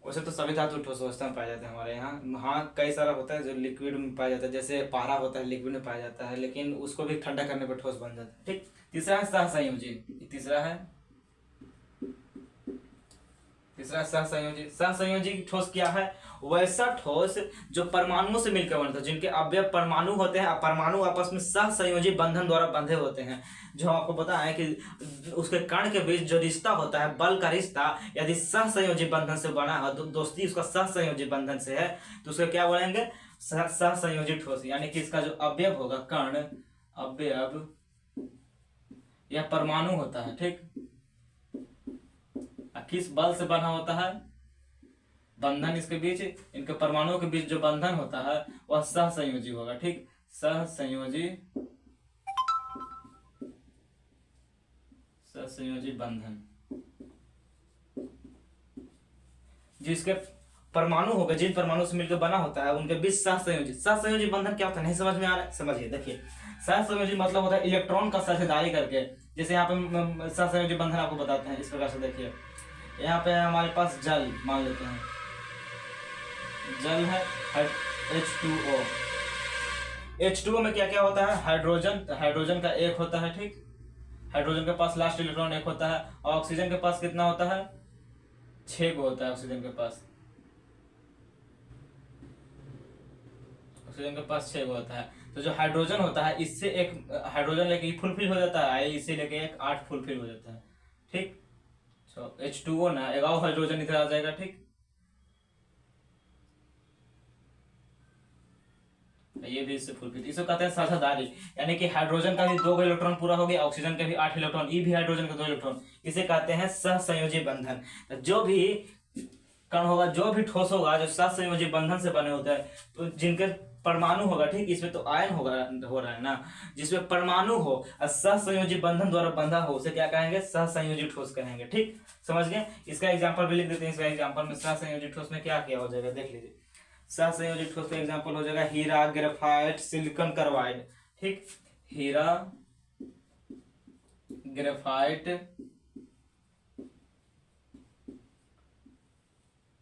वैसे तो सभी धातु ठोस अवस्था में पाए जाते हैं हमारे यहाँ। हाँ, कई सारा होता है जो लिक्विड में पाया जाता है, जैसे पारा होता है लिक्विड में पाया जाता है, लेकिन उसको भी ठंडा करने पर ठोस बन जाता है। ठीक, तीसरा है सहसंयोजी। तीसरा सहसंयोजी। सहसंयोजी ठोस क्या है? वैसा ठोस जो परमाणुओं से मिलकर बनता है, जिनके अवयव परमाणु होते हैं, परमाणु आपस में सहसंयोजी बंधन द्वारा बंधे होते हैं। जो आपको पता है कि उसके कण के बीच जो रिश्ता होता है, बल का रिश्ता, यदि सहसंयोजी बंधन से बना है, तो दोस्ती उसका सहसंयोजी बंधन से है, तो उसे क्या बोलेंगे? सहसंयोजी ठोस। यानी कि इसका जो अवयव होगा, कण, अवयव या परमाणु होता है, ठीक, किस बल से बना होता है? बंधन इसके बीच, इनके परमाणुओं के बीच जो बंधन होता है वह सहसंयोजी होगा। ठीक, सहसंयोजी बंधन। जिसके परमाणु होगा, जिन परमाणु से मिलकर बना होता है, उनके बीच सहसंयोजी बंधन क्या होता है? नहीं समझ में आ रहा है? समझिए, देखिए, सहसंयोजी मतलब होता है इलेक्ट्रॉन का साझेदारी करके। जैसे यहाँ पे सहसंयोजी बंधन आपको बताते हैं इस प्रकार से। देखिए, यहाँ पे हमारे पास जल मान लेते हैं, जल है H2O। H2O में क्या क्या होता है? हाइड्रोजन का एक होता है। ठीक, हाइड्रोजन के पास लास्ट इलेक्ट्रॉन एक होता है। और ऑक्सीजन के पास कितना होता है? 6 गो होता है ऑक्सीजन के पास। ऑक्सीजन के पास 6 गो होता है। तो जो हाइड्रोजन होता है, इससे एक हाइड्रोजन लेके फुलफिल हो जाता है, इसे लेके एक 8 फुलफिल हो जाता है। ठीक, तो H2O ना, 11 हाइड्रोजन इधर आ जाएगा। ठीक, ये भी इससे फुलफिल, इसको कहते हैं साझेदारी। यानी कि हाइड्रोजन का भी 2 इलेक्ट्रॉन पूरा हो गया, ऑक्सीजन के भी 8 इलेक्ट्रॉन, ये भी हाइड्रोजन का 2 इलेक्ट्रॉन, इसे कहते हैं सहसंयोजी बंधन। तो जो भी कण होगा, जो भी ठोस होगा, जो सहसंयोजी बंधन से बने होते हैं, तो जिनके परमाणु होगा, ठीक, इसमें तो आयन हो रहा है ना, जिसमें परमाणु हो और सहसंयोजी बंधन द्वारा बंधा हो, उसे क्या कहेंगे? सहसंयोजी ठोस कहेंगे। ठीक, समझ गए? इसका एग्जांपल भी लिख देते हैं। इसका एग्जांपल में सहसंयोजी ठोस में क्या क्या हो जाएगा, देख लीजिए। सहसंयोजी ठोस का एग्जांपल हो जाएगा हीरा, ग्रेफाइट, सिलिकॉन कार्बाइड। ठीक, हीरा, graphite,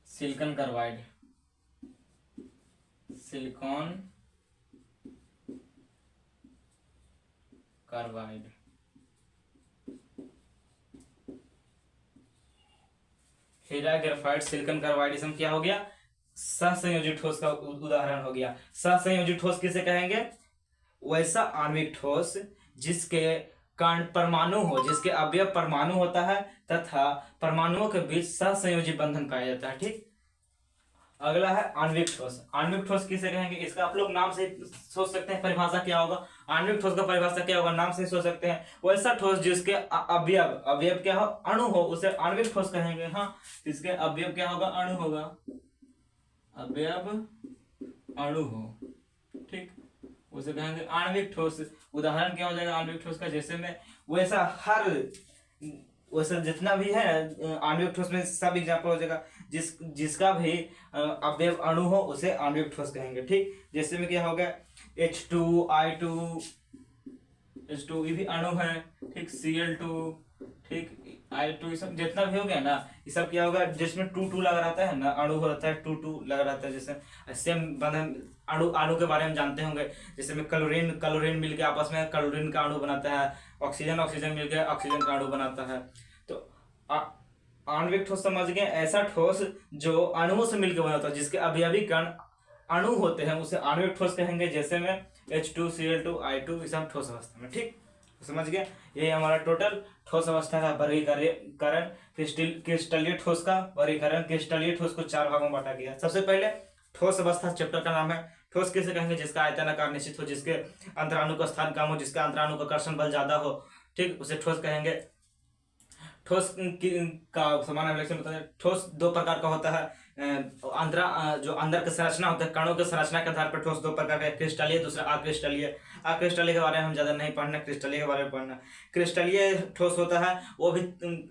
silicon carbide, silicon carbide. हीरा, ग्रेफाइट, सिलिकॉन कार्बाइड, इसमें क्या हो गया? सहसंयोजी ठोस का उदाहरण हो गया। सहसंयोजी ठोस किसे कहेंगे? वैसा आणविक ठोस जिसके कण परमाणु हो, जिसके अवयव परमाणु होता है तथा परमाणुओं के बीच सहसंयोजी बंधन पाया जाता है। ठीक, अगला है आणविक ठोस। आणविक ठोस किसे कहेंगे? इसका आप लोग नाम से सोच सकते हैं परिभाषा क्या होगा। आणविक ठोस का परिभाषा क्या होगा, नाम से सोच सकते हैं। वैसा ठोस जिसके अवयव क्या हो? अणु हो, उसे आणविक ठोस कहेंगे। हाँ, इसके अवयव क्या होगा? अणु होगा, अवयव अणु हो। ठीक, उसे कहेंगे आणविक ठोस। उदाहरण क्या हो जाएगा आणविक ठोस का? जैसे में वैसा हर वैसे जितना भी है आणविक ठोस में सब एग्जाम्पल हो जाएगा। जिसका भी अवयव अणु हो उसे आणविक ठोस कहेंगे। ठीक, जैसे में क्या हो गया H2 ये भी अणु है। ठीक, Cl2, ठीक, I2, ये सब जितना भी हो गया ना, ये सब क्या होगा जिसमें टू टू लगा रहता है ना, अणु हो रहता है, टू टू लगा रहता है। जैसे सेम बंधन अणु अणु के बारे में जानते होंगे। जैसे में क्लोरीन मिलके आपस में क्लोरीन का अणु बनाता है, ऑक्सीजन मिलकर ऑक्सीजन का अणु बनाता है। तो आणविक ठोस समझ गए, ऐसा ठोस जो अणुओं से मिलकर बना होता है, जिसके अवयवी कण अणु होते हैं उसे आणविक ठोस कहेंगे। जैसे में H2Cl2 I2 ये सब ठोस अवस्था में। ठीक, समझ गए। ये हमारा टोटल ठोस अवस्था का वर्गीकरण, क्रिस्टलीय ठोस का वर्गीकरण। क्रिस्टलीय ठोस को 4 भागों में बांटा गया। सबसे पहले ठोस अवस्था चैप्टर का नाम है। ठोस किसे कहेंगे? जिसका आयतनाकार निश्चित हो, जिसके अंतराणु का स्थान कम हो, जिसका अंतराणु का कर्षण बल ज्यादा हो, ठीक, उसे ठोस कहेंगे। ठोस का समान विश्लेषण बताते हैं। ठोस 2 प्रकार का होता है। जो अंदर की संरचना होता है, कणों की संरचना के आधार पर ठोस 2 प्रकार का, क्रिस्टलीय, दूसरा अक्रिस्टलीय। अक्रिस्टलीय के बारे में हम ज्यादा नहीं पढ़ना, क्रिस्टलीय के बारे में पढ़ना। क्रिस्टलीय ठोस होता है वो भी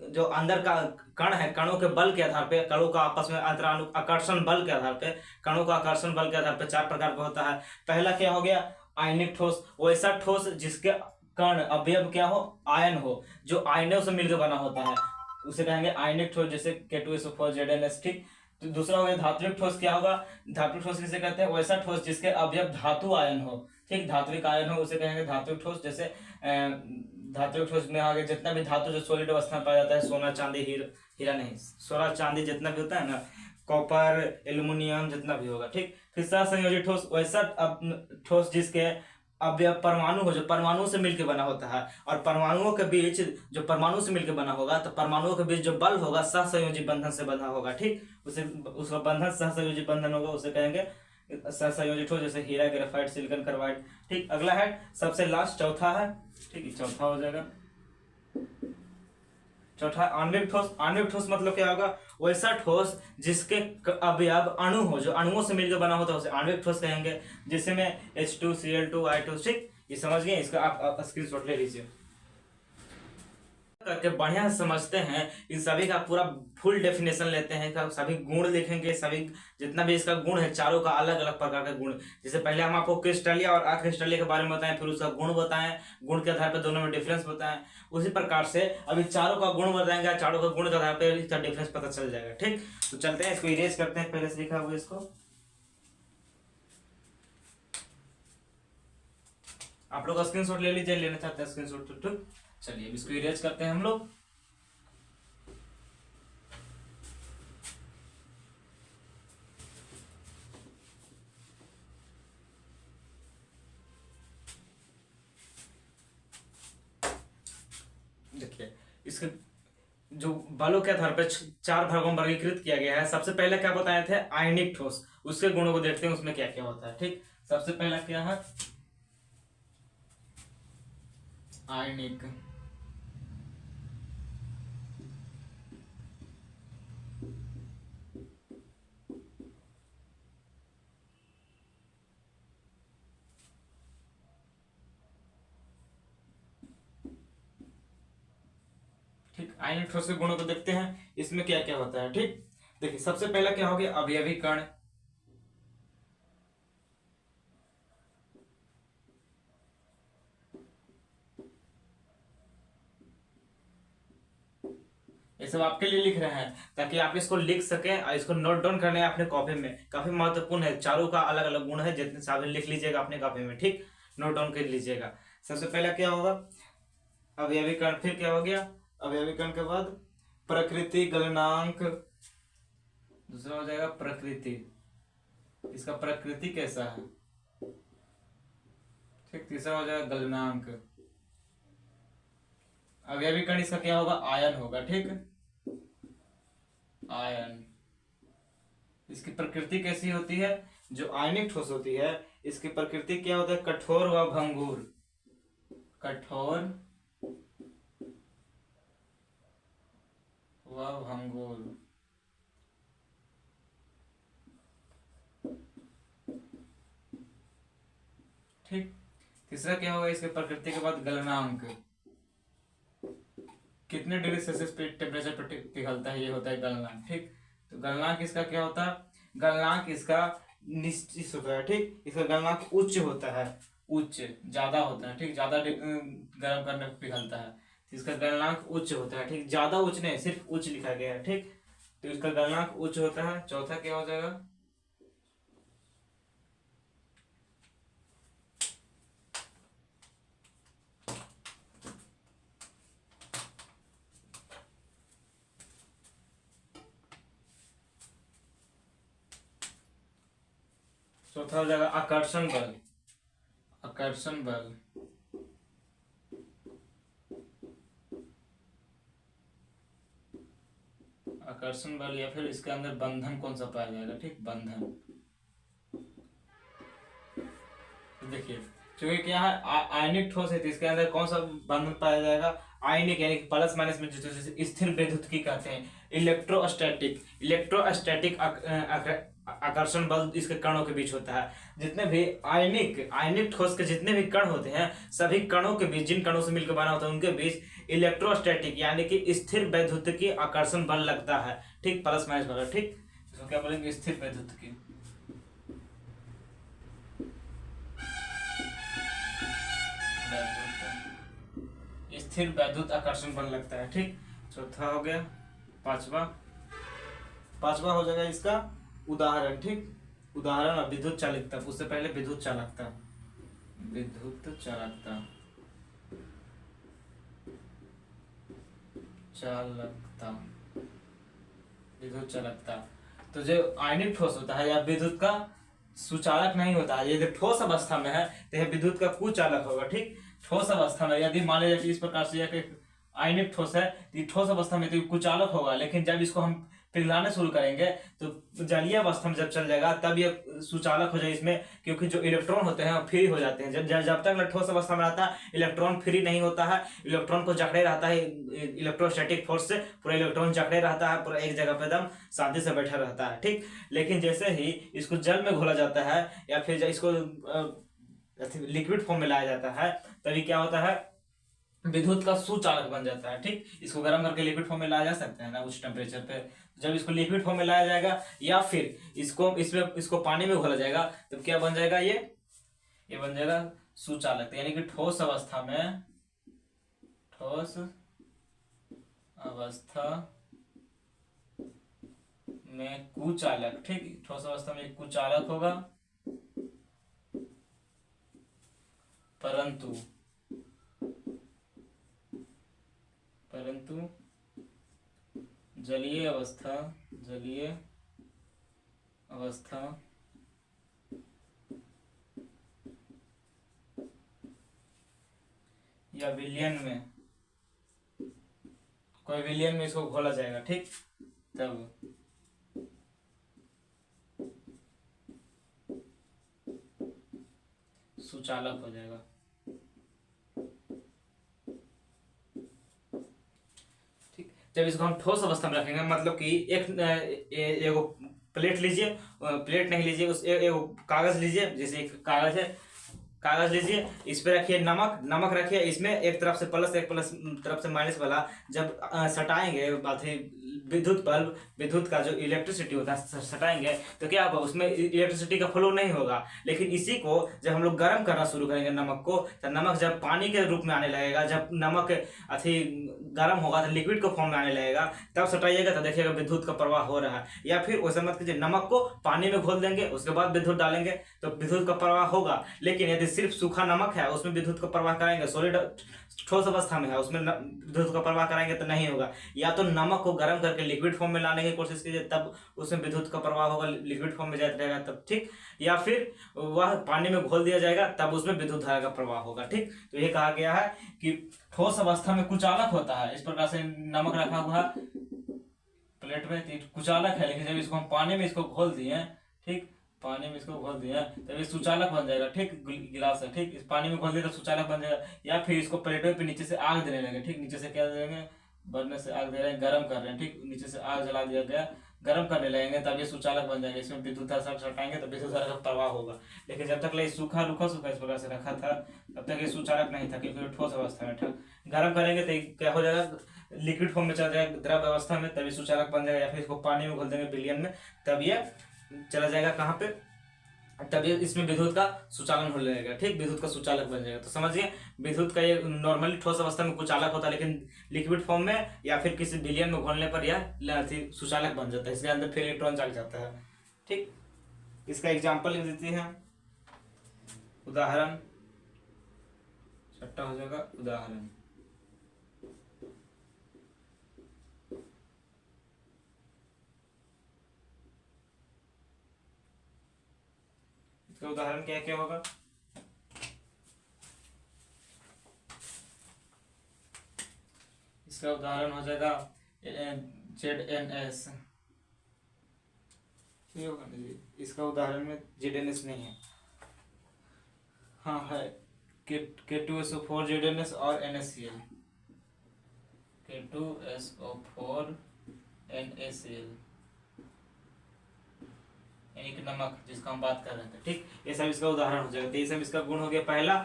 जो अंदर का कण है, कणों के बल के आधार पे, कणों का आपस में अंतराणु आकर्षण बल के आधार पे, कणों का आकर्षण बल के आधार पर 4 प्रकार का होता है। पहला क्या हो गया? आयनिक ठोस। वैसा ठोस जिसके कण अवयव क्या हो? आयन हो, जो आयनों से मिलकर बना होता है, उसे कहेंगे आयनिक ठोस। जैसे K2SO4 ZnS। ठीक, तो दूसरा हो गया धात्विक ठोस। क्या होगा? धात्विक ठोस किसे कहते हैं? वैसा ठोस जिसके अवयव धातु आयन हो, ठीक, धात्विक आयन हो, उसे कहेंगे धात्विक ठोस। जैसे धात्विक ठोस में आगे जितना भी धातु जो सॉलिड अवस्था में पाया जाता है, सोना चांदी हीरा नहीं, सोना चांदी जितना भी होता है ना, कॉपर एल्यूमिनियम जितना भी होगा। ठीक, फिर सहसंयोजी ठोस। वैसा ठोस जिसके अवयव परमाणु हो, जो परमाणु से मिलकर बना होता है, और परमाणुओं के बीच जो परमाणु से मिलकर बना होगा, तो परमाणुओं के बीच जो बल होगा सहसंयोजी बंधन से बंधा होगा। ठीक, उसे उसका बंधन सहसंयोजी बंधन होगा, उसे कहेंगे सहसंयोजी ठोस। जैसे हीरा, ग्रेफाइट, सिलिकॉन कार्बाइड। ठीक, अगला है सबसे लास्ट चौथा है। ठीक, चौथा हो जाएगा। चौथा आणविक ठोस। आणविक ठोस मतलब क्या होगा? वैसा ठोस जिसके अवयव अणु हो, जो अणुओं से मिलकर बना होता है, उसे आणविक ठोस कहेंगे। जैसे में H2Cl2 I2। ठीक, ये समझ गए। इसका आप स्क्रीनशॉट ले लीजिए करके बढ़िया से समझते हैं। इन सभी का पूरा फुल डेफिनेशन लेते हैं, सभी गुण लिखेंगे, सभी जितना भी इसका गुण है, चारों का अलग अलग प्रकार का गुण। जैसे पहले हम आपको क्रिस्टलीय और अक्रिस्टलीय के बारे में बताएं, फिर उसका गुण बताएं, गुण के आधार पर दोनों में डिफरेंस बताएं। उसी प्रकार से अभी चारों का गुण बताएंगे, चारों का गुण के आधार पर इसका डिफरेंस पता चल जाएगा। ठीक, तो चलते हैं, इसको इरेज करते हैं। पहले से लिखा हुआ इसको आप लोग स्क्रीनशॉट ले लीजिए, लेना चाहते हैं स्क्रीनशॉट तो ठीक। चलिए इसको इरेज करते हैं हम लोग। देखिए, इसके जो बलों के आधार पर 4 भागों में वर्गीकृत किया गया है। सबसे पहले क्या बताए थे? आयनिक ठोस। उसके गुणों को देखते हैं, उसमें क्या क्या होता है। ठीक, सबसे पहला क्या है? आयनिक। ठीक, आयनिक ठोस के गुणों को देखते हैं, इसमें क्या क्या होता है। ठीक, देखिए सबसे पहला क्या हो गया? अवयवी कण। ये सब आपके लिए लिख रहे हैं ताकि आप इसको लिख सकें और इसको नोट डाउन करने अपने कॉपी में। काफी महत्वपूर्ण है, चारों का अलग अलग गुण है, जितने सारे लिख लीजिएगा अपने कॉपी में। ठीक, नोट डाउन कर लीजिएगा। सबसे पहला क्या होगा? अवयवी कण। फिर क्या हो गया? अवयवी कण के बाद प्रकृति गलनांक। दूसरा हो जाएगा प्रकृति, इसका प्रकृति कैसा है। ठीक, तीसरा हो जाएगा गलनांक। अवयवी कण इसका क्या होगा? आयन होगा। ठीक, आयन। इसकी प्रकृति कैसी होती है? जो आयनिक ठोस होती है, इसकी प्रकृति क्या होता है? कठोर व भंगुर। कठोर व भंगुर। ठीक, तीसरा क्या होगा? इसके प्रकृति के बाद गलनांक। कितने डिग्री सेल्सियस पे टेम्परेचर पे पिघलता है, ये होता है गलनांक। ठीक, तो गलनांक इसका क्या होता है, गलनांक इसका निश्चित होता है। ठीक, इसका गलनांक उच्च होता है, उच्च ज्यादा होता है। ठीक, ज्यादा गर्म करने पे पिघलता है तो इसका गलनांक उच्च होता है। ठीक, ज्यादा उच्च नहीं, सिर्फ उच्च लिखा गया है। ठीक, तो इसका गलनांक उच्च होता है। चौथा क्या हो जाएगा, चौथा हो जाएगा आकर्षण बल। आकर्षण बल, आकर्षण बल या फिर इसके अंदर बंधन कौन सा पाया जाएगा। ठीक, बंधन। तो देखिए, क्योंकि क्या है आयनिक ठोस है तो इसके अंदर कौन सा बंधन पाया जाएगा, आयनिक, यानी प्लस माइनस में जो स्थिर विद्युत कहते हैं, इलेक्ट्रोस्टैटिक। इलेक्ट्रोस्टैटिक आकर्षण बल इसके कणों के बीच होता है। जितने भी आयनिक आयनिक ठोस के जितने भी कण होते हैं, सभी कणों के बीच, जिन कणों से मिलकर बना होता है उनके बीच इलेक्ट्रोस्टैटिक यानी कि स्थिर वैद्युतिकी आकर्षण बल लगता है। ठीक, प्लस माइनस वाला। ठीक, तो क्या बोलेंगे, स्थिर वैद्युतिकी। स्थिर वैद्युत आकर्षण बल लगता है। ठीक, चौथा हो गया। पांचवा, पांचवा हो जाएगा इसका उदाहरण। ठीक, उदाहरण और विद्युत चालकता। उससे पहले विद्युत चालकता, विद्युत चालकता, चालकता, विद्युत चालकता। तो जो आयनिक ठोस होता है या विद्युत का सुचालक नहीं होता है, यदि ठोस अवस्था में है तो यह विद्युत का कुचालक होगा। ठीक, ठोस अवस्था में यदि मान लीजिए कि इस प्रकार से यह आयनिक ठोस है तो ठोस अवस्था में तो कुचालक होगा, लेकिन जब इसको हम पिघलाने शुरू करेंगे तो जलीय अवस्था में जब चल जाएगा तब ये सुचालक हो जाए इसमें, क्योंकि जो इलेक्ट्रॉन होते हैं फ्री हो जाते हैं। जब तक ठोस अवस्था में रहता है इलेक्ट्रॉन फ्री नहीं होता है, इलेक्ट्रॉन को जकड़े रहता है, इलेक्ट्रोस्टैटिक फोर्स से पूरा इलेक्ट्रॉन जकड़े रहता है, पूरा एक जगह पे एकदम शांति से बैठा रहता है। ठीक, लेकिन जैसे ही इसको जल में घोला जाता है या फिर इसको लिक्विड फॉर्म में लाया जाता है, तभी क्या होता है, विद्युत का सुचालक बन जाता है। ठीक, इसको गर्म करके लिक्विड फॉर्म में लाया जा सकता है ना उस टेम्परेचर पे। जब इसको लिक्विड फॉर्म में लाया जाएगा या फिर इसको पानी में घोला जाएगा तो क्या बन जाएगा, ये बन जाएगा सुचालक। यानी कि ठोस अवस्था में, ठोस अवस्था में कुचालक। ठीक, ठोस अवस्था में कुचालक होगा, परंतु जलीय अवस्था या विलयन में, कोई विलयन में इसको घोला जाएगा। ठीक, तब सुचालक हो जाएगा। जब इसको हम ठोस अवस्था में रखेंगे, मतलब कि एगो प्लेट लीजिए, प्लेट नहीं लीजिए, उस एगो कागज लीजिए, जैसे एक कागज है, कागज लीजिए, इस पे रखिए नमक रखिए, इसमें एक तरफ से प्लस एक प्लस तरफ से माइनस वाला जब सटाएंगे, विद्युत का जो इलेक्ट्रिसिटी होता है सटाएंगे तो क्या होगा, उसमें इलेक्ट्रिसिटी का फ्लो नहीं होगा। लेकिन इसी को जब हम लोग गर्म करना शुरू करेंगे नमक को, तो नमक जब पानी के रूप में आने लगेगा, जब नमक गर्म होगा तो लिक्विड के फॉर्म में आने लगेगा, तब सटाइएगा तो देखिएगा विद्युत का प्रवाह हो रहा है। या फिर वैसे मत कीजिए, नमक को पानी में घोल देंगे, उसके बाद विद्युत डालेंगे तो विद्युत का प्रवाह होगा। लेकिन यदि सिर्फ सूखा नमक है उसमें विद्युत का प्रवाह कराएंगे, सॉलिड ठोस अवस्था में है उसमें विद्युत का प्रवाह कराएंगे तो नहीं होगा। या तो नमक को गर्म करके लिक्विड फॉर्म में लाने की कोशिश कीजिए, तब उसमें विद्युत का प्रवाह होगा, लिक्विड फॉर्म में जाता रहेगा तब। ठीक, या फिर वह पानी में घोल दिया जाएगा तब उसमें विद्युत धारा का प्रवाह होगा। ठीक, तो ये कहा गया है कि ठोस अवस्था में कुचालक होता है। इस प्रकार से नमक रखा हुआ प्लेट में कुचालक है, लेकिन जब इसको हम पानी में इसको घोल दिए, ठीक, पानी में इसको घोल दिया तब ये सुचालक बन जाएगा। ठीक, गिलास है, ठीक, इस पानी में घोल दिया तो सुचालक बन जाएगा। या फिर इसको प्लेटों पे नीचे से आग देने लगे, ठीक, नीचे से क्या देंगे, बरने से आग दे रहे हैं, गर्म कर रहे हैं, ठीक, नीचे से आग जला दिया गया, गर्म करने लगेंगे तब ये सुचालक बन जाएगा। इसमें विद्युत धारा सटाएंगे तो विद्युत धारा का प्रवाह होगा। लेकिन जब तक ये सूखा इस प्रकार से रखा था तब तक ये सुचालक नहीं था, क्योंकि ठोस अवस्था में था। गर्म करेंगे तो क्या हो जाएगा, लिक्विड फॉर्म में चला जाएगा द्रव अवस्था में, तभी सुचालक बन जाएगा, या फिर इसको पानी में घोल देंगे विलयन में, तब ये चला जाएगा कहाँ पे, तभी इसमें विद्युत का सुचालन हो जाएगा। ठीक, विद्युत का सुचालक बन जाएगा। तो समझिए विद्युत का ये नॉर्मली ठोस अवस्था में कुचालक होता है, लेकिन लिक्विड फॉर्म में या फिर किसी विलयन में घोलने पर यह सुचालक बन जाता है, इसके अंदर फिर इलेक्ट्रॉन चल जाता है। ठीक, इसका एग्जाम्पल लिख देते हैं, उदाहरण, छठा हो जाएगा उदाहरण। इसका उदाहरण क्या क्या होगा, इसका उदाहरण हो जाएगा ZNS। इसका उदाहरण में ZNS नहीं है, हाँ है K2SO4 ZNS और NaCl, K2SO4 NaCl यानी कि नमक जिसका हम बात कर रहे थे। ठीक, ये सब इसका उदाहरण हो जाएगा। तो ये सब इसका गुण हो गया। पहला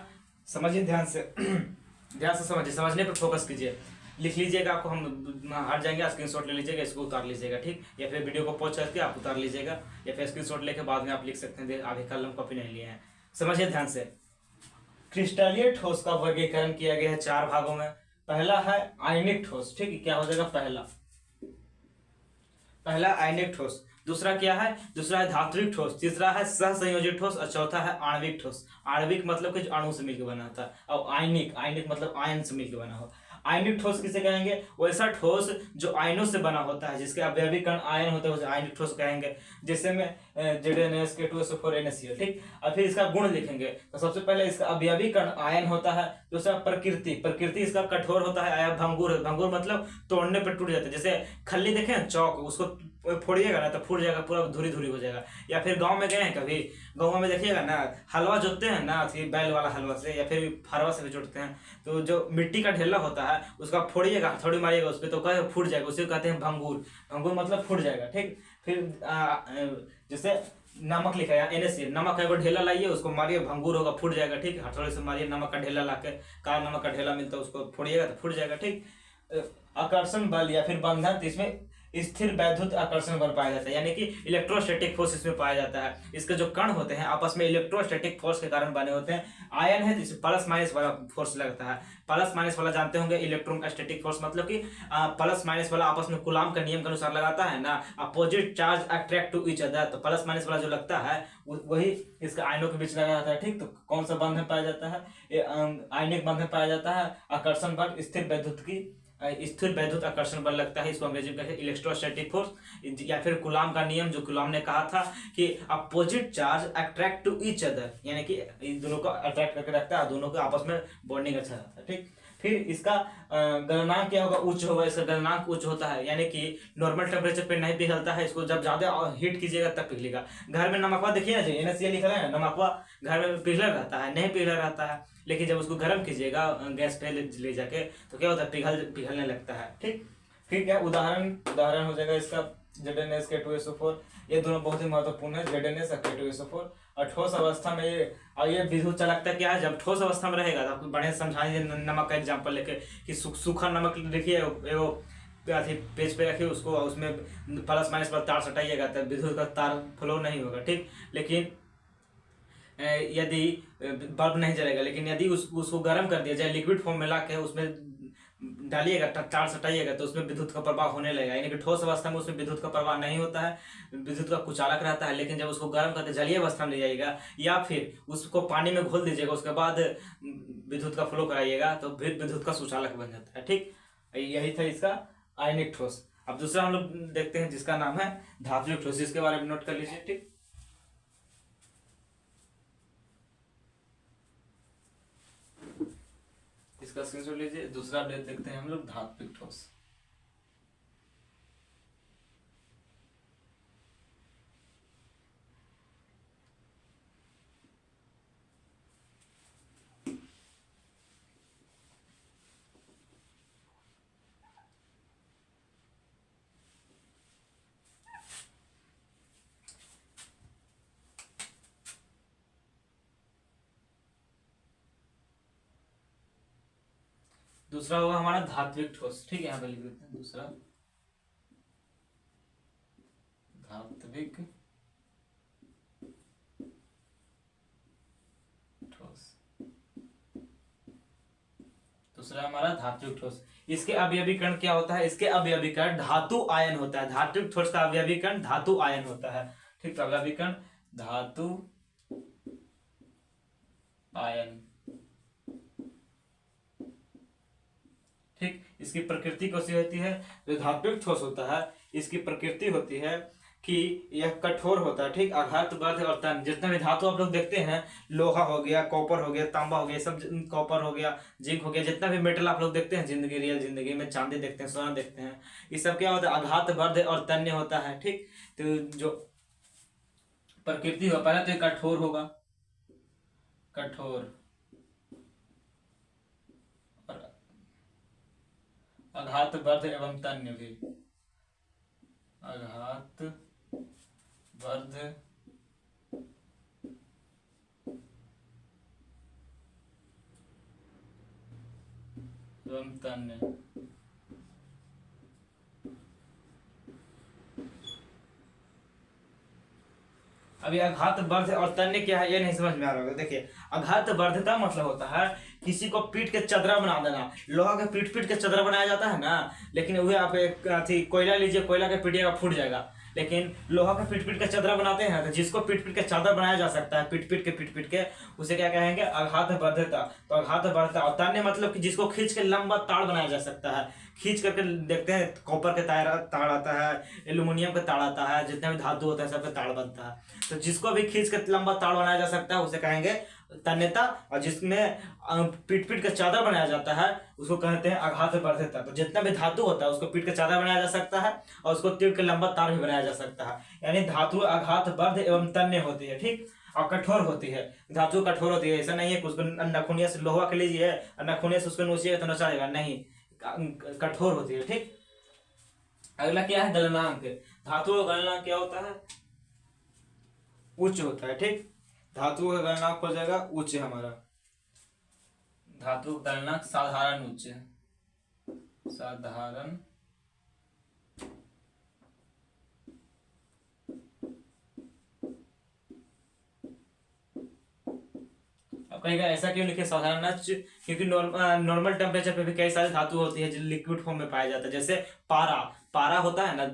समझिए ध्यान से ध्यान से समझिए, समझने पर फोकस कीजिए, लिख लीजिएगा, आपको हम हट जाएंगे, स्क्रीनशॉट ले लीजिएगा, इसको उतार लीजिएगा। ठीक, या फिर वीडियो को पॉज करके आप उतार लीजिएगा, या फिर स्क्रीनशॉट लेके बाद में आप लिख सकते हैं, अभी कलम कॉपी नहीं लिए हैं। समझिए ध्यान से, क्रिस्टलीय ठोस का वर्गीकरण किया गया है 4 भागों में। पहला है आयनिक ठोस। ठीक, क्या हो जाएगा, पहला आयनिक ठोस। दूसरा क्या है, दूसरा है धात्विक ठोस। तीसरा है सहसंयोजित ठोस और चौथा है आणविक ठोस। आणविक मतलब कि अणु से मिलकर बना होता है, और आयनिक मतलब आयन से मिलकर बना हो। आयनिक ठोस किसे कहेंगे, वैसा ठोस जो आयनों से बना होता है, जिसके अवयवी कण आयन होते हैं, उसे आयनिक ठोस कहेंगे, जैसे में ZNS K2SO4 NaCl। ठीक, और फिर इसका गुण लिखेंगे। तो सबसे पहले इसका अवयवी कण आयन होता है। दूसरा प्रकृति इसका कठोर होता है, भंगुर मतलब तोड़ने पर टूट जाता है। जैसे खल्ली देखे ना, चौक, उसको फोड़िएगा ना तो फूट जाएगा, पूरा धुरी हो जाएगा। या फिर गाँव में गए हैं कभी, गाँव में देखिएगा ना, हलवा जोतते हैं ना, बैल वाला हलवा से या फिर फरवा से भी जोतते हैं, तो जो मिट्टी का ढेला होता है उसका फोड़िएगा, हथौड़ी मारिएगा उस पर, तो कहे फूट जाएगा, उसे कहते हैं भंगूर मतलब फूट जाएगा। ठीक, फिर जैसे नमक लिखा है NaCl, नमक का एगो ढेला लाइए, उसको मारिए, भंगूर होगा, फूट जाएगा। ठीक, हथौड़े से मारिए, नमक का ढेला लाके, काला नमक का ढेला मिलता है, उसको फोड़िएगा तो फूट जाएगा। ठीक, आकर्षण बल या फिर बंधन, तो इसमें स्थिर वैद्युत आकर्षण बल पाया जाता है, यानी कि इलेक्ट्रोस्टैटिक फोर्स इसमें पाया जाता है। इसके जो कण होते हैं आपस में इलेक्ट्रोस्टैटिक फोर्स के कारण बने होते हैं। आयन है तो इसमें प्लस माइनस वाला फोर्स लगता है। प्लस माइनस वाला जानते होंगे, इलेक्ट्रोस्टैटिक फोर्स मतलब कि प्लस माइनस वाला आपस में कूलाम का नियम के अनुसार लगाता है ना, opposite charge attract to each other, तो प्लस माइनस वाला जो लगता है वही इसका आयनों के बीच लगा जाता है। ठीक, तो कौन सा बंधन पाया जाता है, आयनिक बंधन पाया जाता है। आकर्षण बल स्थिर वैद्युत आकर्षण बल लगता है, इसको अंग्रेजी में कहते हैं इलेक्ट्रोस्टैटिक फोर्स, या फिर कूलाम का नियम, जो कूलाम ने कहा था कि opposite charge attract to each other, यानी कि दोनों को अट्रैक्ट करके रखता है, दोनों के आपस में बॉन्डिंग अच्छा रहता है। ठीक, फिर इसका गलनांक क्या होगा, उच्च होगा। इसका गलनांक उच्च होता है, यानी कि नॉर्मल टेम्परेचर पे नहीं पिघलता है, इसको जब ज्यादा हीट कीजिएगा तब पिघलेगा। घर में नमकवा देखिए ना जी, NaCl लिखा है ना, नमकवा घर में पिघला रहता है, नहीं पिघला रहता है, लेकिन जब उसको गर्म कीजिएगा गैस पे ले जाके, तो क्या होता है, पिघलने लगता है। ठीक, फिर क्या उदाहरण हो जाएगा इसका ZNS K2SO4। ये दोनों बहुत ही महत्वपूर्ण है, ZNS और K2SO4। और ठोस अवस्था में ये विद्युत चालकता क्या है, जब ठोस अवस्था में रहेगा तो आपको बढ़िया समझाइए, नमक का एग्जाम्पल लेके कि सूखा नमक लिखिए, एगो पेज पे रखिए उसको, उसमें प्लस माइनस पर तार सटाइएगा तो विद्युत का तार फ्लो नहीं होगा। ठीक, लेकिन यदि बल्ब नहीं जलेगा, लेकिन यदि उसको गर्म कर दिया जाए, लिक्विड फॉर्म में ला के उसमें डालिएगा, तार सटाइएगा, तो उसमें विद्युत का प्रवाह होने लगेगा। यानी कि ठोस अवस्था में उसमें विद्युत का प्रवाह नहीं होता है, विद्युत का कुचालक रहता है। लेकिन जब उसको गर्म करके जलीय अवस्था में ले जाइएगा, या फिर उसको पानी में घोल दीजिएगा, उसके बाद विद्युत का फ्लो कराइएगा, तो फिर विद्युत का सुचालक बन जाता है। ठीक, यही था इसका आयनिक ठोस। अब दूसरा हम लोग देखते हैं, जिसका नाम है धात्विक ठोस। इसके बारे में नोट कर लीजिए। ठीक, इसका स्क्रीनशॉट लीजिए। दूसरा अपडेट देखते हैं हम लोग, धात्विक ठोस। दूसरा होगा हमारा धात्विक ठोस। ठीक है, यहाँ पे लिख देते हैं दूसरा धात्विक ठोस। दूसरा हमारा धात्विक ठोस। इसके अवयवीकरण क्या होता है? इसके अवयवीकरण धातु आयन होता है। धात्विक ठोस का अवयवीकरण धातु आयन होता है। ठीक, अवयवीकरण धातु आयन। ठीक, इसकी प्रकृति कैसी होती है? जो धात्विक ठोस होता है इसकी प्रकृति होती है कि यह कठोर होता है। ठीक, आघात, बर्ध और तन, जितने भी धातु आप लोग देखते हैं, लोहा हो गया, कॉपर हो गया, तांबा हो गया, सब कॉपर हो गया, जिंक हो गया, जितना भी मेटल आप लोग देखते हैं जिंदगी, रियल जिंदगी में, चांदी देखते हैं, सोना देखते हैं, ये सब क्या होता है? आघात, बर्ध और तन्य होता है। ठीक, तो जो प्रकृति हो, पहले तो ये कठोर होगा, कठोर, और आघात, बर्ध एवं तन्य भी, आघात, बर्ध एवं तन्य। अभी आघात, बर्ध और तन्य क्या है ये नहीं समझ में आ रहा होगा। देखिए, आघात बर्धता मतलब होता है किसी को पीट के चदरा बना देना। लोहा का पीट पीट के चदरा बनाया जाता है ना, लेकिन वही आप एक कोयला लीजिए, कोयला के पीटिएगा फूट जाएगा, लेकिन लोहा का पीट पीट के चदरा बनाते हैं। तो जिसको पीट पीट के चादर बनाया जा सकता है, पीट पीट के उसे क्या कहेंगे? आघात बर्धता। तो आघात बर्धता। और तन्य मतलब कि जिसको खींच के लंबा ताड़ बनाया जा सकता है। खींच करके देखते हैं, कॉपर के ताड़ आता है, एल्यूमिनियम का ताड़ आता है, जितने भी धातु होता है सबका ताड़ बनता है। तो जिसको भी खींच के लंबा ताड़ बनाया जा सकता है उसे कहेंगे तन्यता। और जिसमें पीट पीट के चादर बनाया जाता है उसको कहते हैं आघात बर्धता। तो जितना भी धातु होता है उसको पीट के चादर बनाया जा सकता है और उसको तीर के लंबा तार भी बनाया जा सकता है। यानी धातु आघात, बर्ध एवं तन्य होती है। ठीक, और कठोर होती है। धातु कठोर होती है, ऐसा नहीं है कि उसको नखुनिया से लोहा के लीजिए और नखुनिया से उसको नोचिएगा तो नचाएगा, नहीं, कठोर होती है। ठीक, अगला क्या है? गलनांक। धातु का गलनांक क्या होता है? उच्च होता है। ठीक, धातु का गलनांक हो जाएगा उच्च हमारा। धातु का गलनांक साधारण उच्च, साधारण अब कहेगा ऐसा क्यों लिखे साधारण उच्च? क्योंकि नॉर्मल टेम्परेचर पे भी कई सारी धातु होती है जो लिक्विड फॉर्म में पाया जाता है। जैसे पारा, पारा होता है ना,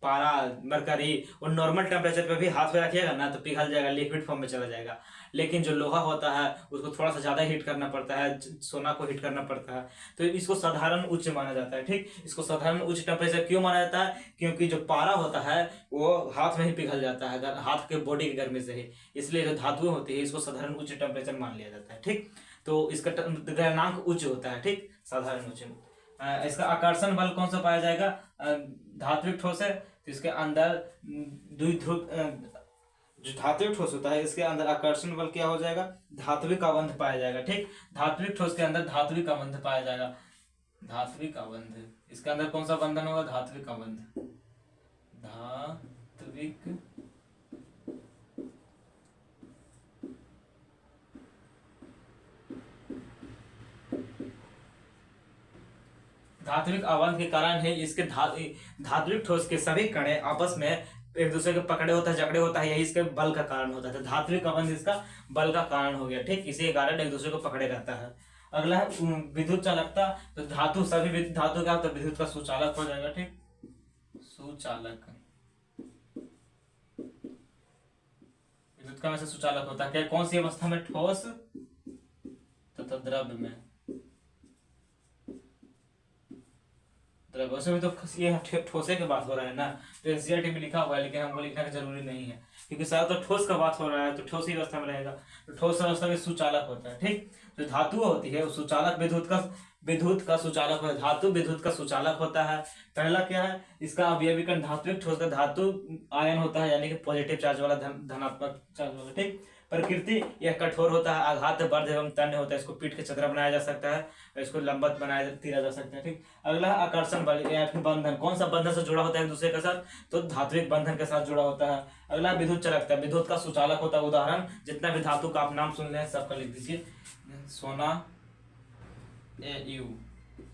पारा, मरकरी, और नॉर्मल टेम्परेचर पे भी हाथ में रखिएगा ना तो पिघल जाएगा, लिक्विड फॉर्म में चला जाएगा। लेकिन जो लोहा होता है उसको थोड़ा सा ज्यादा हीट करना पड़ता है, सोना को हीट करना पड़ता है, तो इसको साधारण उच्च माना जाता है। ठीक, इसको साधारण उच्च टेम्परेचर क्यों माना जाता है? क्योंकि जो पारा होता है वो हाथ में ही पिघल जाता है, हाथ के बॉडी के गर्मी से ही, इसलिए जो धातुएं होती है इसको साधारण उच्च टेम्परेचर मान लिया जाता है। ठीक, तो इसका गलनांक उच्च होता है। ठीक, साधारण उच्च। इसका आकर्षण बल कौन सा पाया जाएगा? धात्विक ठोस है तो इसके अंदर द्विध्रुव, जो धात्विक ठोस होता है इसके अंदर आकर्षण बल क्या हो जाएगा? धात्विक आबंध पाया जाएगा। ठीक, धात्विक ठोस के अंदर धात्विक आबंध पाया जाएगा, धात्विक आबंध। इसके अंदर कौन सा बंधन होगा? धात्विक आबंध, धात्विक धात्विक आबंध के कारण है इसके धात्विक ठोस के सभी कणे आपस में एक दूसरे के पकड़े होता है, जकड़े होता है, यही इसके बल का कारण होता है। तो धात्विक आबंध इसका बल का कारण हो गया। ठीक, इसी के कारण एक दूसरे को पकड़े रहता है। अगला है विद्युत चालकता। तो धातु, सभी धातु का तो विद्युत का सुचालक हो जाएगा। ठीक, सुचालक, विद्युत का वैसे सुचालक होता है क्या? कौन सी अवस्था में? ठोस तथा द्रव्य में। वैसे भी तो ये ठोसे की बात हो रहा है ना, तो एनसीईआरटी में लिखा हुआ है, लेकिन हमको लिखना का जरूरी नहीं है क्योंकि सारा तो ठोस का बात हो रहा है, तो ठोस ही अवस्था में रहेगा। तो ठोस अवस्था में सुचालक होता है। ठीक, जो धातु होती है वो सुचालक, विद्युत का सुचालक होता है। धातु विद्युत का सुचालक होता है। पहला क्या है? इसका अवयवीकरण धात्विक ठोस का धातु आयन होता है, यानी कि पॉजिटिव चार्ज वाला, धनात्मक चार्ज वाला। ठीक, प्रकृति यह कठोर होता है, आघात, बर्ध एवं तन्य होता है, इसको पीट के चदरा बनाया जा सकता है, इसको लंबत बनाया तीरा जा सकता है। ठीक, अगला आकर्षण बल या फिर बंधन। कौन सा बंधन से जुड़ा होता है एक दूसरे के साथ? तो धात्विक बंधन के साथ जुड़ा होता है। अगला विद्युत चालकता, विद्युत का सुचालक होता है। उदाहरण जितना भी धातु का आप नाम सुन रहे हैं सबका लिख दीजिए। सोना, AU,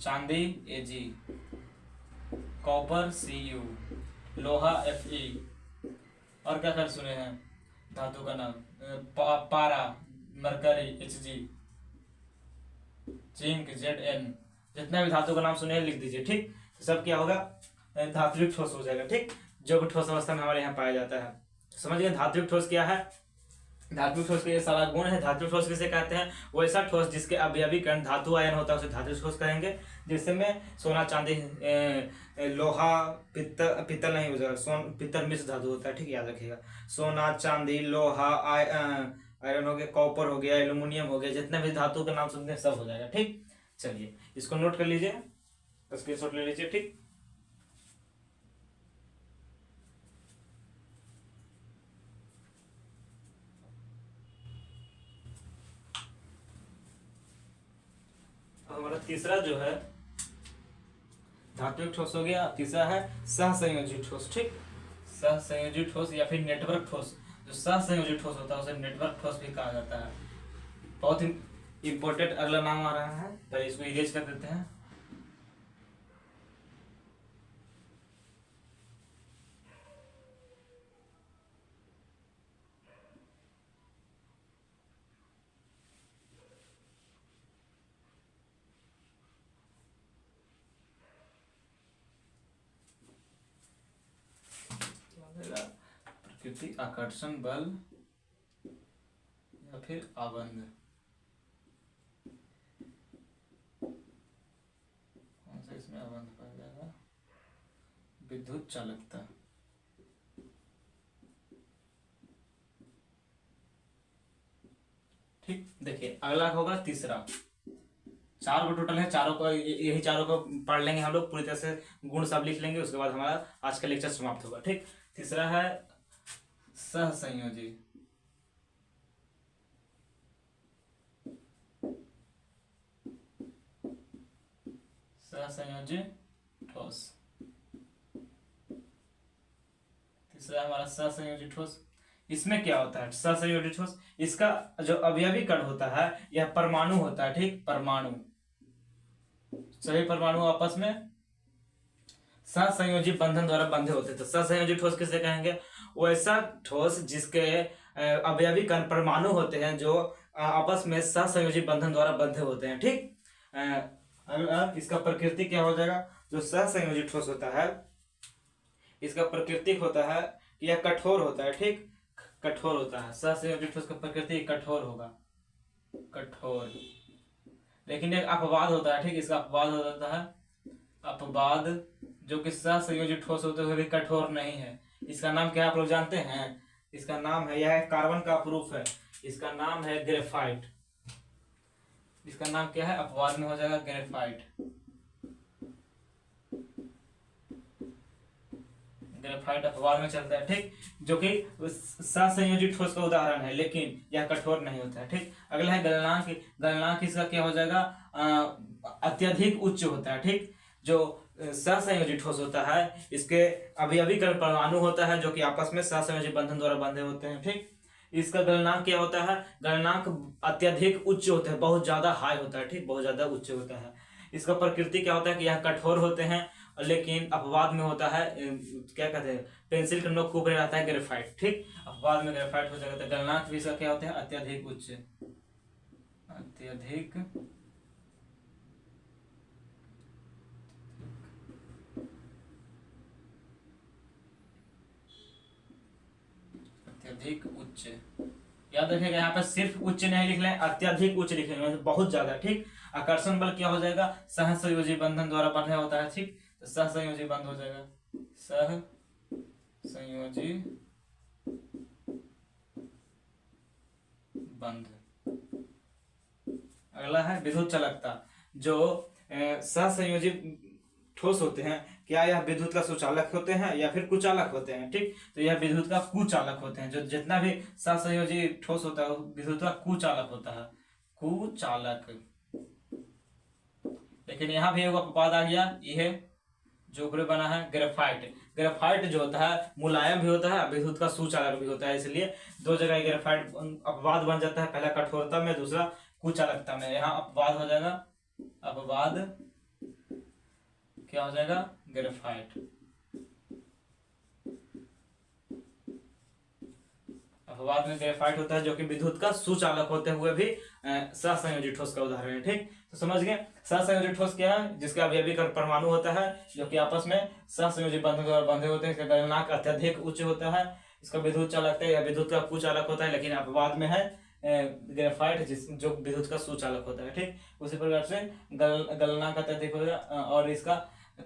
चांदी Ag, कॉपर Cu, लोहा Fe। और क्या कर सुने हैं धातु का नाम? पारा मरकरी Hg, जिंक Zn। जितना भी धातु का नाम सुने लिख दीजिए, ठीक। तो सब क्या होगा? धात्विक ठोस हो जाएगा, ठीक, जो कि ठोस अवस्था में हमारे यहाँ पाया जाता है। समझ गए धात्विक ठोस क्या है? धात्विक ठोस के ये सारा गुण है। धात्विक ठोस किसे कहते हैं? वो ऐसा ठोस जिसके अवयवी कण धातु आयन होता है उसे धात्विक ठोस कहेंगे। जिसमें सोना चांदी लोहा पित्तल नहीं हो जाएगा, पित्तल मिश्र धातु होता है, ठीक, याद रखिएगा। सोना चांदी लोहा आयरन हो गया, कॉपर हो गया, एल्यूमिनियम हो गया, जितने भी धातु का नाम सुनते हैं सब हो जाएगा, ठीक। चलिए इसको नोट कर लीजिए, स्क्रीनशॉट ले लीजिए, ठीक। हमारा तीसरा जो है धात्विक ठोस हो गया। तीसरा है सहसंयोजी ठोस, ठीक। सहसंयोजी ठोस या फिर नेटवर्क ठोस। जो सहसंयोजी ठोस होता है उसे नेटवर्क ठोस भी कहा जाता है। बहुत ही इंपॉर्टेंट अगला नाम आ रहा है, पहले इसको इरेज कर देते हैं। प्रकृति आकर्षण बल या फिर आबंध, कौन सा इसमें आबंध पाया जाएगा? विद्युत चालकता। ठीक, देखिए अगला होगा तीसरा। चार को टोटल है, चारों को यही चारों को पढ़ लेंगे हम लोग पूरी तरह से, गुण सब लिख लेंगे, उसके बाद हमारा आज का लेक्चर समाप्त होगा, ठीक। तीसरा है सहसंयोजी। सहसंयोजी ठोस। तीसरा हमारा सहसंयोजी ठोस। इसमें क्या होता है सहसंयोजी ठोस? इसका जो अवयवी कण होता है यह परमाणु होता है, ठीक, परमाणु। सभी परमाणु आपस में सहसंयोजी बंधन द्वारा बंधे होते हैं। तो सहसंयोजी ठोस किसे कहेंगे? वो ऐसा ठोस जिसके अवयवी कण परमाणु होते हैं जो आपस में सहसंयोजी बंधन द्वारा बंधे होते हैं, ठीक। इसका प्रकृति क्या हो जाएगा? जो सहसंयोजी ठोस होता है इसका प्रकृति होता है कि यह कठोर होता है, ठीक, कठोर होता है। सहसंयोजी ठोस का प्रकृति कठोर होगा, कठोर। लेकिन एक अपवाद होता है, ठीक, इसका अपवाद हो जाता है अपवाद, जो कि सहसंयोजी ठोस होते हुए भी कठोर नहीं है। इसका नाम क्या आप लोग जानते हैं? इसका नाम है, यह कार्बन का प्रूफ है, इसका नाम है ग्रेफाइट। इसका नाम क्या है? अपवाद में हो जाएगा ग्रेफाइट। ग्रेफाइट अपवाद में चलता है, ठीक, जो कि सहसंयोजी ठोस का उदाहरण है, लेकिन यह कठोर नहीं होता है, ठीक। अगला है गलनांक। गलनांक इसका क्या हो जाएगा? अत्यधिक उच्च होता है, ठीक। जो सहसंयोजी ठोस होता है इसके अवयवी कण परमाणु होता है जो कि आपस में सहसंयोजी बंधन द्वारा बंधे होते हैं, ठीक। इसका गलनांक क्या होता है? गलनांक अत्यधिक उच्च होता है, बहुत ज्यादा हाई होता है, ठीक, बहुत ज्यादा उच्च होता है। इसका प्रकृति क्या होता है कि यह कठोर होते हैं, लेकिन अपवाद में होता है क्या कहते हैं, पेंसिल के नोक के ऊपर रहता है ग्रेफाइट, ठीक, अपवाद में ग्रेफाइट हो जाएगा। तो गलनांक भी इसका क्या होता है? अत्यधिक उच्च, अत्यधिक अत्यधिक उच्च। याद रखिएगा यहाँ पे सिर्फ उच्च नहीं लिख लें, अत्यधिक उच्च लिखेंगे, बहुत ज्यादा, ठीक। आकर्षण बल क्या हो जाएगा? सहसंयोजी बंधन द्वारा बंधे होता है, ठीक, तो सहसंयोजी बंध हो जाएगा, सहसंयोजी बंध। अगला है विद्युत चालकता। जो सहसंयोजी ठोस होते हैं, क्या यह विद्युत का सुचालक होते हैं या फिर कुचालक होते हैं, ठीक। तो यह विद्युत का कुचालक होते हैं। जो जितना भी सहसंयोजी ठोस होता है विद्युत का कुचालक होता है, कुचालक। लेकिन यहाँ भी एक अपवाद आ गया, यह जो ऊपर बना है ग्रेफाइट। ग्रेफाइट जो होता है मुलायम भी होता है, विद्युत का सुचालक भी होता है, इसलिए दो जगह ग्रेफाइट अपवाद बन जाता है, पहला कठोरता में, दूसरा कुचालकता में। यहाँ अपवाद हो जाएगा, अपवाद क्या हो जाएगा, ग्रेफाइट। अपवाद में ग्रेफाइट होता है जो कि विद्युत का सुचालक होते हुए भी सहसंयोजी ठोस का उदाहरण है। ठीक, तो समझ गए सहसंयोजी ठोस क्या है, जिसका अवयवी परमाणु होता है जो कि आपस में सहसंयोजी बंधन द्वारा बंधे होते हैं। इसका गलनांक अत्यधिक उच्च होता है, इसका विद्युत चालकता या विद्युत का कुचालक होता है, लेकिन अपवाद में है ग्रेफाइट जो विद्युत का सुचालक होता है। ठीक, उसी प्रकार से गलनांक अत्यधिक होगा और इसका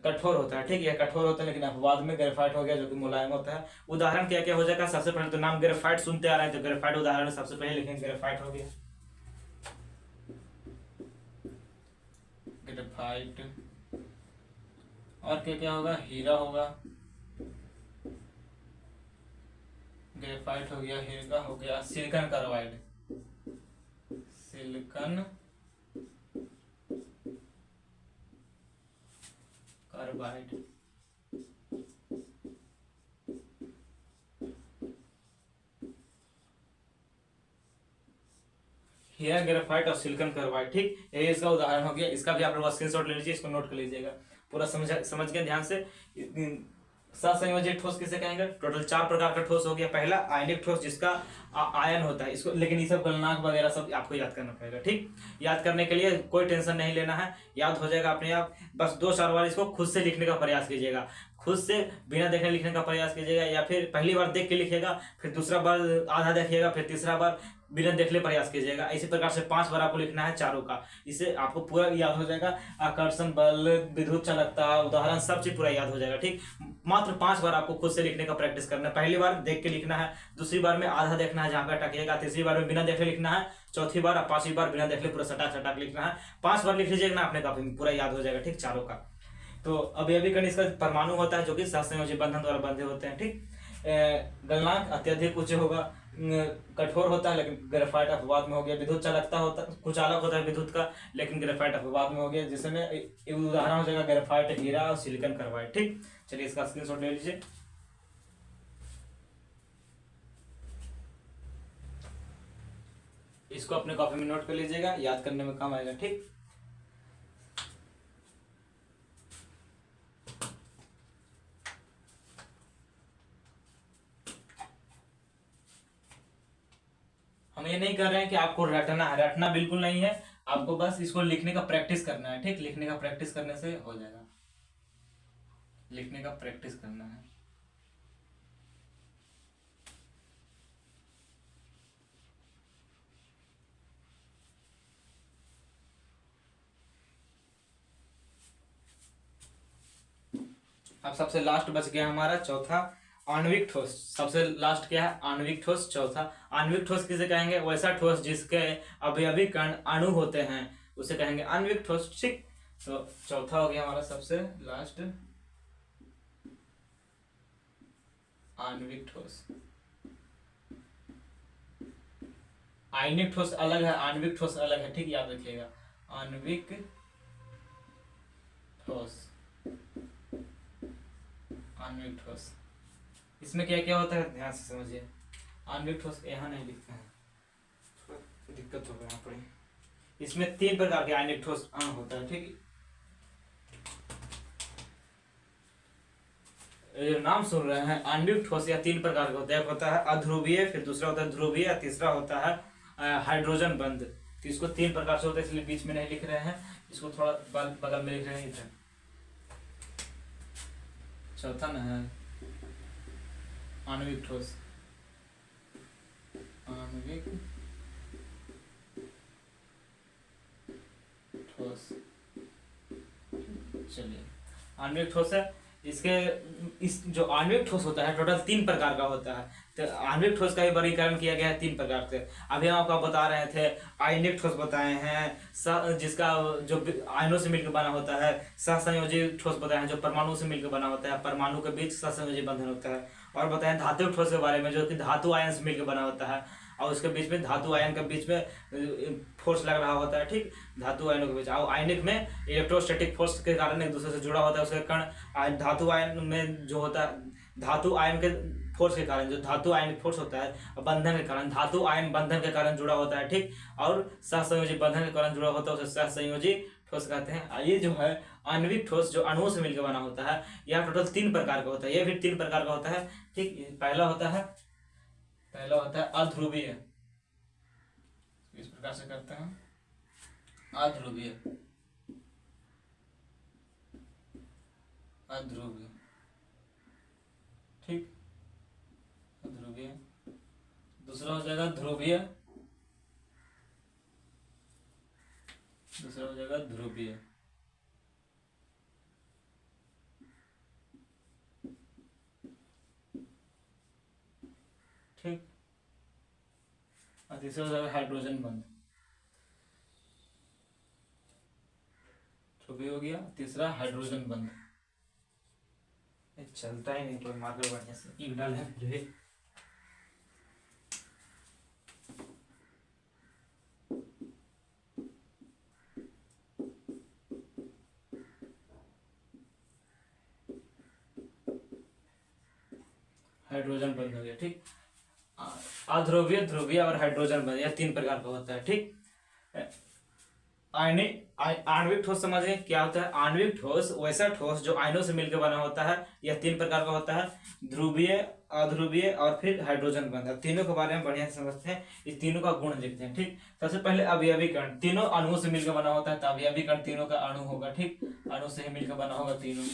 कठोर होता है। ठीक, यह कठोर होता है, लेकिन अपवाद में ग्रेफाइट हो गया जो कि मुलायम होता है। उदाहरण क्या क्या हो जाएगा, सबसे पहले तो नाम ग्रेफाइट सुनते आ रहे हैं तो ग्रेफाइट उदाहरण सबसे पहले लिखेंगे, ग्रेफाइट हो गया, ग्रेफाइट। और क्या क्या होगा, हीरा होगा, ग्रेफाइट हो गया, हीरा हो गया, सिलिकॉन कार्बाइड, सिलिकॉन कार्बाइड, हीरा, ग्रेफाइट और सिलिकॉन कार्बाइड। ठीक, ये इसका उदाहरण हो गया। इसका भी आप लोग स्क्रीनशॉट ले लीजिए, इसको नोट कर लीजिएगा, पूरा समझ के ध्यान से। सहसंयोजी ठोस किसे कहेंगे, टोटल 4 प्रकार का ठोस हो गया। पहला आयनिक ठोस जिसका आयन होता है, इसको लेकिन ये सब गलनांक वगैरह सब आपको याद करना पड़ेगा। ठीक, याद करने के लिए कोई टेंशन नहीं लेना है, याद हो जाएगा अपने आप। बस 2-4 बार इसको खुद से लिखने का प्रयास कीजिएगा, खुद से बिना देखे लिखने का प्रयास कीजिएगा, या फिर पहली बार देख के लिखिएगा, फिर दूसरा बार आधा देखिएगा, फिर तीसरा बार बिना देखले प्रयास कीजिएगा। इसी प्रकार से 5 बार आपको लिखना है चारों का, इससे आपको पूरा याद हो जाएगा। आकर्षण बल, विद्युत चालकता, उदाहरण सब चीज पूरा याद हो जाएगा। ठीक, मात्र 5 बार आपको खुद से लिखने का प्रैक्टिस करना है। पहली बार देख के लिखना है, दूसरी बार में आधा देखना है जहां पे अटकिएगा, तीसरी बार में बिना देखे लिखना है, चौथी बार और 5वीं बार बिना देखे पूरा सटाक लिखना है। 5 बार लिख लीजिएगा ना अपने कॉपी में, पूरा याद हो जाएगा। ठीक, चारों का। तो अभी कण इसका परमाणु होता है जो कि सहसंयोजी बंधन द्वारा बंधे होते हैं। ठीक, गलनांक अत्यधिक उच्च होगा, कठोर होता है, लेकिन ग्रेफाइट अपवाद में हो गया। विद्युत चालकता होता है, कुचालक होता है विद्युत का, लेकिन ग्रेफाइट अपवाद में हो गया, जिसमें उदाहरण हो जाएगा ग्रेफाइट, हीरा और सिलिकॉन कार्बाइड। ठीक, चलिए इसका स्क्रीनशॉट ले लीजिए। इसको अपने कॉपी में नोट कर लीजिएगा, याद करने में काम आएगा। ठीक, हम ये नहीं कर रहे हैं कि आपको रटना है, रटना बिल्कुल नहीं है, आपको बस इसको लिखने का प्रैक्टिस करना है। ठीक, लिखने का प्रैक्टिस करने से हो जाएगा, लिखने का प्रैक्टिस करना है। अब सबसे लास्ट बच गया हमारा चौथा, आणविक ठोस। सबसे लास्ट क्या है, आणविक ठोस, चौथा। आणविक ठोस किसे कहेंगे, वैसा ठोस जिसके अवयवी कण अणु होते हैं उसे कहेंगे आणविक ठोस। ठीक, तो चौथा हो गया हमारा सबसे लास्ट, आणविक ठोस। आयनिक ठोस अलग है, आणविक ठोस अलग है। ठीक, याद रखिएगा, आणविक ठोस, आणविक ठोस। इसमें क्या क्या होता है ध्यान से समझिए। आणविक ठोस यहाँ नहीं लिखते हैं, थोड़ा दिक्कत होगा यहाँ पर। इसमें 3 प्रकार के आणविक ठोस अणु होता है। ठीक, ये नाम सुन रहे हैं, आणविक ठोस या 3 प्रकार के होते हैं। एक होता है अध्रुवीय, फिर दूसरा होता है ध्रुवीय, तीसरा होता है हाइड्रोजन बंध। तो इसको 3 प्रकार से होता है, इसलिए बीच में नहीं लिख रहे हैं, इसको थोड़ा बगल में लिख रहे हैं। चौथा न है आणविक ठोस, आणविक ठोस। चलिए, आणविक ठोस है, इस जो आणविक ठोस होता है टोटल 3 प्रकार का होता है। तो आणविक ठोस का भी वर्गीकरण किया गया है 3 प्रकार से। अभी हम आपको बता रहे थे आयनिक ठोस बताए हैं, जिसका जो आयनों से मिलकर बना होता है। सहसंयोजी ठोस बताए हैं जो परमाणु से मिलकर बना होता है, परमाणु के बीच सहसंयोजी बंधन होता है। और बताएं धातु ठोस के बारे में जो कि धातु आयन से मिलकर बना होता है, और उसके बीच में धातु आयन के बीच में फोर्स लग रहा होता है। ठीक, धातु आयनों के बीच। और आयनिक में इलेक्ट्रोस्टैटिक फोर्स के कारण एक दूसरे से जुड़ा होता है उसके कण। धातु आयन में जो होता है, धातु आयन के फोर्स के कारण, जो धातु आयन फोर्स होता है बंधन के कारण, धातु आयन बंधन के कारण जुड़ा होता है। ठीक, और सहसंयोजी बंधन के कारण जुड़ा होता है, उसे सहसंयोजी ठोस कहते हैं। ये जो है आणविक ठोस जो अणुओं से मिलकर बना होता है, यह टोटल 3 प्रकार का होता है। यह भी 3 प्रकार का होता है, ठीक। पहला होता है अध्रुवीय, इस प्रकार से करते हैं, अध्रुवीय, ठीक, अध्रुवीय। दूसरा हो जाएगा ध्रुवीय, ठीक। और तीसरा हो जाएगा हाइड्रोजन बंध, ध्रुवीय हो गया। तीसरा हाइड्रोजन बंध, चलता ही नहीं कोई मार्कर बढ़िया से, ईंट डाल है जो है। हाइड्रोजन बंध हो गया, ठीक। अध्रुवीय, ध्रुवीय और हाइड्रोजन बंध, यह 3 प्रकार का होता है, ठीक। आणविक ठोस समझिए क्या होता है। आणविक ठोस वैसा ठोस जो आयनों से मिलकर बना होता है, यह 3 प्रकार का होता है, ध्रुवीय, अध्रुवीय और फिर हाइड्रोजन बंध। तीनों के बारे में बढ़िया से समझते हैं, इस तीनों का गुण लिखते हैं, ठीक। सबसे पहले अवयवी कण, तीनों अणुओं से मिलकर बना होता है, तो अवयवी कण तीनों का अणु होगा, ठीक। अणु से ही मिलकर बना होगा तीनों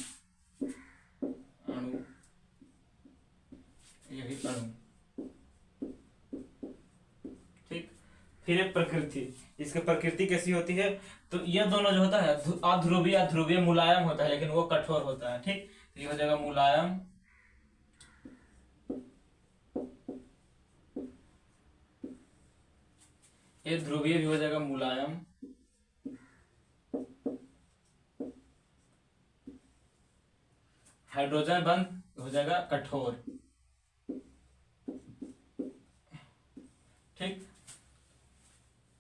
अणु, यही अणु, ठीक। फिर एक प्रकृति, इसकी प्रकृति कैसी होती है, तो ये दोनों जो होता है अध्रुवीय, ध्रुवीय मुलायम होता है लेकिन वो कठोर होता है, ठीक। तो ये हो जाएगा मुलायम, ये ध्रुवीय भी हो जाएगा मुलायम, हाइड्रोजन बंध हो जाएगा कठोर, ठीक।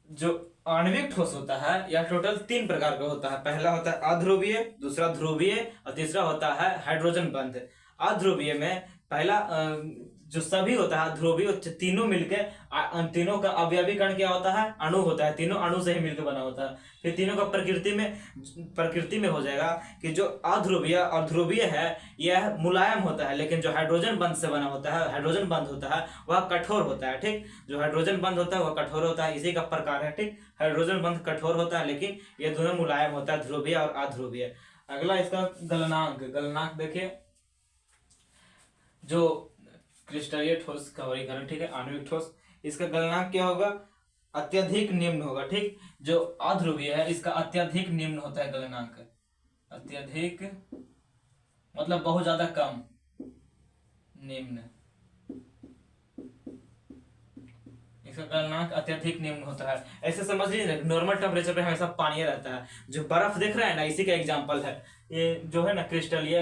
जो आणविक ठोस होता है यह टोटल 3 प्रकार का होता है। पहला होता है अध्रुवीय, दूसरा ध्रुवीय और तीसरा होता है हाइड्रोजन बंध। अध्रुवीय में पहला जो सभी होता है ध्रुवीय, तीनों मिलके तीनों का अवयवी कण क्या होता है, अणु होता है, तीनों अणु से ही मिलकर बना होता है। फिर तीनों का प्रकृति में हो जाएगा कि जो अध्रुवीय और ध्रुवीय है यह मुलायम होता है, लेकिन जो हाइड्रोजन बंध से बना होता है, हाइड्रोजन बंध होता है वह कठोर होता है, ठीक। जो हाइड्रोजन बंध होता है वह कठोर होता है, इसी का प्रकार है, ठीक। हाइड्रोजन बंध कठोर होता है लेकिन ये दोनों मुलायम होता है, ध्रुवीय और अध्रुवीय। अगला इसका गलनांक देखिए, जो क्रिस्टलीय ठोस का वर्गीकरण, ठीक है, आणविक ठोस, इसका गलनांक क्या होगा, अत्यधिक निम्न होगा, ठीक। जो अध्रुवीय है इसका अत्यधिक निम्न होता है गलनांक, अत्यधिक मतलब बहुत ज्यादा कम, निम्न, इसका गलनांक अत्यधिक निम्न होता है। ऐसे समझ लीजिए नॉर्मल टेम्परेचर पे हमेशा पानी रहता है, जो बर्फ देख रहे हैं ना, इसी का एग्जांपल है ये जो है ना क्रिस्टलीय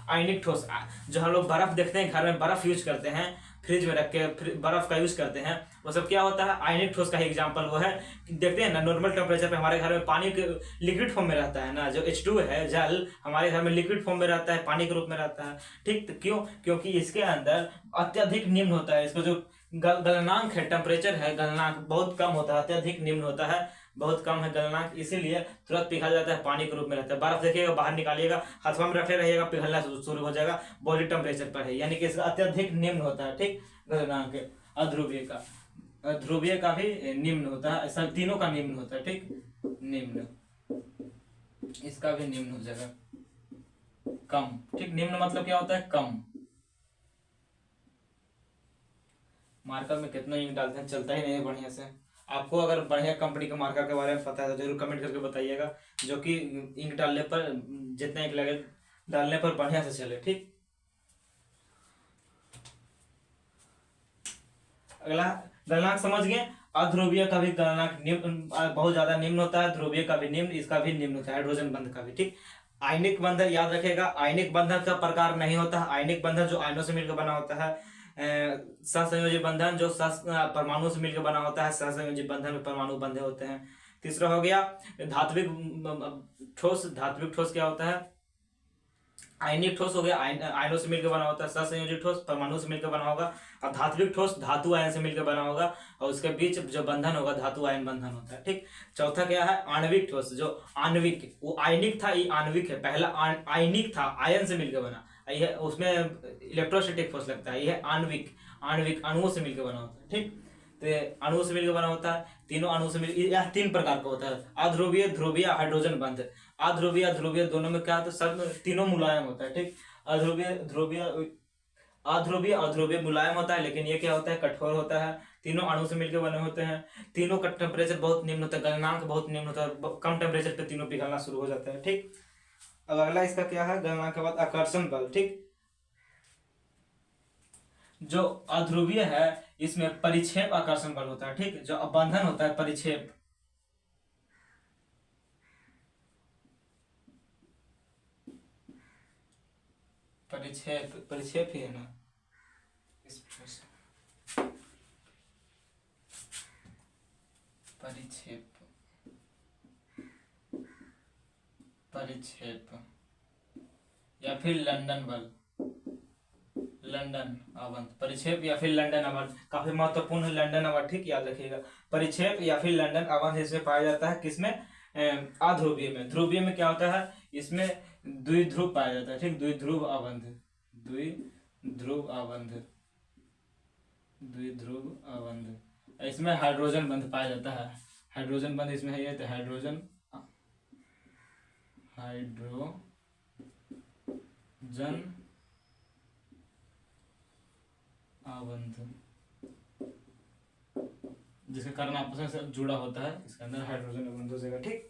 आयनिक ठोस। जो हम लोग बर्फ देखते हैं घर में, बर्फ यूज करते हैं, फ्रिज में रख के बर्फ का यूज करते हैं, वो सब क्या होता है, आयनिक ठोस का ही एग्जांपल वो है। देखते हैं ना नॉर्मल टेम्परेचर पे हमारे घर में पानी के लिक्विड फॉर्म में रहता है ना, जो H2 है जल हमारे घर में लिक्विड फॉर्म में रहता है, पानी के रूप में रहता है, ठीक। तो क्यों, क्योंकि इसके अंदर अत्यधिक निम्न होता है, इसको जो गलनांक है, टेम्परेचर है, गलनांक बहुत कम होता है, अत्यधिक निम्न होता है, बहुत कम है गलनांक, इसीलिए तुरंत पिघल जाता है, पानी के रूप में रहता है। बर्फ देखिएगा बाहर निकालिएगा, हाथों में रखे रहिएगा, पिघलना शुरू हो जाएगा, बॉडी टेम्परेचर पर है, यानी कि इसका अत्यधिक निम्न होता है, ठीक। गलनांक अध्रुवीय का, ध्रुवीय का भी निम्न होता है, सब तीनों का निम्न होता है, ठीक। निम्न, इसका भी निम्न हो जाएगा, कम, ठीक। निम्न मतलब क्या होता है, कम। मार्कर में कितना इंक डालते हैं, चलता ही नहीं है बढ़िया से। आपको अगर बढ़िया कंपनी के मार्कर के बारे में पता है तो जरूर कमेंट करके बताइएगा, जो कि इंक डालने पर, जितना इंक लगे डालने पर बढ़िया से चले, ठीक। अगला गलनांक समझ गए। अध्रुवीय का भी गलनांक निम्न, बहुत ज्यादा निम्न होता है, ध्रुवीय का भी निम्न, इसका भी निम्न होता है, हाइड्रोजन बंध का भी, ठीक। आयनिक बंधन याद रखेगा, आयनिक बंधन का प्रकार नहीं होता है। आयनिक बंधन जो आयनों से मिलकर बना होता है, सहसंयोजी बंधन जो परमाणु से मिलकर बना होता है, सहसंयोजी बंधन में परमाणु बंधे होते हैं। तीसरा हो गया धात्विक ठोस। धात्विक ठोस क्या होता है, आयनिक ठोस हो गया, आयनों से मिलकर बना होता है। सहसंयोजी ठोस परमाणु से मिलकर बना होगा। और धात्विक ठोस धातु आयन से मिलकर बना होगा, और उसके बीच जो बंधन होगा धातु आयन बंधन होता है। ठीक। चौथा क्या है, आणविक ठोस। जो आणविक, वो आयनिक था, ये आणविक है। पहला आयनिक था, आयन से मिलकर बना, यह उसमें इलेक्ट्रोस्टैटिक फोर्स लगता है। यह आणविक, आणविक अणुओं से मिलकर बना होता है। ठीक। तो अणुओं से मिलकर बना होता है। तीनों अणुओं से मिल, यह 3 प्रकार का होता है। अध्रुवीय, ध्रुवीय, हाइड्रोजन बंध। अध्रुवीय ध्रुवीय दोनों में क्या होता है, सब तीनों मुलायम होता है। ठीक। अध्रुवीय ध्रुवीय, अध्रुवीय अध्रुवीय मुलायम होता है, लेकिन ये क्या होता है, कठोर होता है। तीनों अणु से मिलकर बने होते हैं। तीनों का टेम्परेचर बहुत निम्न होता है, गलनांक बहुत निम्न होता है, कम टेम्परेचर पे तीनों पिघलना शुरू हो जाता है। ठीक। अब अगला इसका क्या है, गलनांक के बाद आकर्षण बल। ठीक। जो अध्रुवीय है इसमें परिक्षेप आकर्षण बल होता है। ठीक। जो बंधन होता है परिक्षेप, परिक्षेप परिक्षेप ही है ना, परिक्षेप, परिक्षेप या फिर लंदन बल, लंदन अवंत। परिक्षेप या फिर लंदन अवंत काफी महत्वपूर्ण है, लंदन अवंत। ठीक, याद रखिएगा। परिक्षेप या फिर लंदन अवंत इसमें पाया जाता है, किसमें, अध्रुवीय में। ध्रुवीय में क्या होता है, इसमें द्विध्रुव पाया जाता है। ठीक। द्विध्रुव अवंत, द्विध्रुव अवंत, द्विध्रुव अवंत। इसमें हाइड्रोजन बंध पाया जाता है। हाइड्रोजन बंध इसमें है, ये तो हाइड्रोजन, हाइड्रोजन अवंध, जिसके कारण आपस में जुड़ा होता है, इसके अंदर हाइड्रोजन अवंध हो जाएगा। ठीक।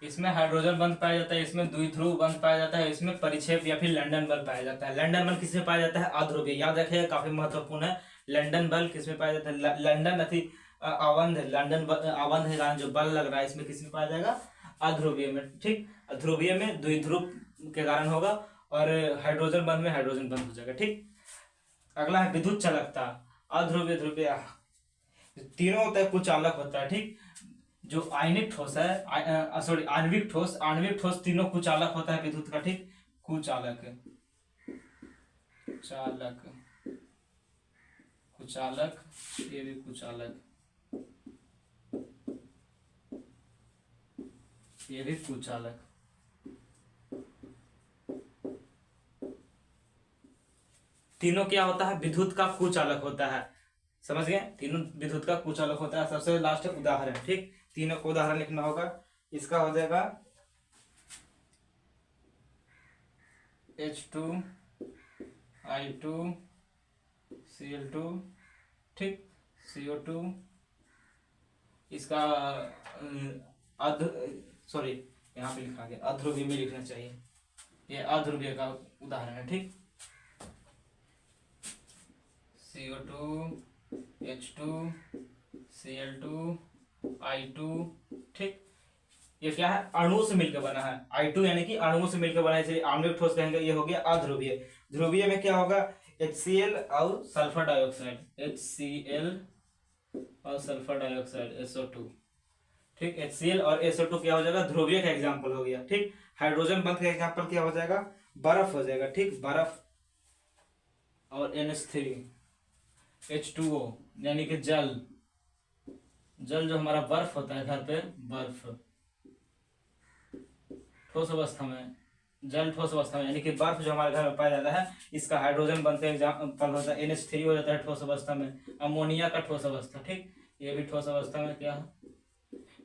इसमें हाइड्रोजन बंध पाया जाता है, इसमें द्विध्रुव बंध पाया जाता है, इसमें परिक्षेप या फिर लंदन बल पाया जाता है। लंदन बल किसमें पाया जाता है, अध्रुवीय। याद रखिएगा, काफी महत्वपूर्ण है। लंदन बल किसमें पाया जाता है, लंदन अति अवंध, लंदन अवंध के कारण जो बल लग रहा है इसमें किसमें पाया जाएगा, अध्रुवीय में। ठीक। ध्रुवीय में द्विध्रुव के कारण होगा, और हाइड्रोजन बंध में हाइड्रोजन बंध हो जाएगा। ठीक। अगला है विद्युत चालकता। अध्रुवीय, ध्रुवीय, तीनों होता है, कुचालक होता है। ठीक। जो आयनिक ठोस है, सॉरी आणविक ठोस, आणविक ठोस तीनों कुचालक होता है विद्युत का। ठीक। कुचालक, चालक, कुचालक, ये भी कुचालक, ये भी कुचालक। तीनों क्या होता है, विद्युत का कुचालक होता है। समझ गए, तीनों विद्युत का कुचालक होता है। सबसे लास्ट उदाहरण। ठीक। तीनों को उदाहरण लिखना होगा। इसका हो जाएगा H2, I2, Cl2, ठीक, CO2। इसका सॉरी, यहाँ पे लिखा गया, अध्रुवीय में लिखना चाहिए। ये अध्रुवीय का उदाहरण है। ठीक। CO2, H2, Cl2, I2। ठीक। ये क्या है, अणु से मिलकर बना है। I2 यानी कि अणुओं से मिलकर बना है, इसलिए आणविक ठोस कहेंगे। ये हो गया अध्रुवीय। ध्रुवीय में क्या होगा, HCl और सल्फर डाइऑक्साइड, HCl और सल्फर डाइऑक्साइड, SO2। ठीक। HCl और SO2 क्या हो जाएगा, ध्रुवीय का एग्जाम्पल हो गया। ठीक। हाइड्रोजन बंध का एग्जाम्पल क्या हो जाएगा, बर्फ हो जाएगा। ठीक। बर्फ और NH3, H2O यानी कि जल, जल जो हमारा बर्फ होता है घर पे, बर्फ ठोस अवस्था में, जल ठोस अवस्था में, यानी कि बर्फ जो हमारे घर में पाया जाता है, इसका हाइड्रोजन बनते एग्जाम्पल होता है। NH3 हो जाता है ठोस अवस्था में। अमोनिया का ठोस अवस्था। ठीक। ये भी ठोस अवस्था में क्या है,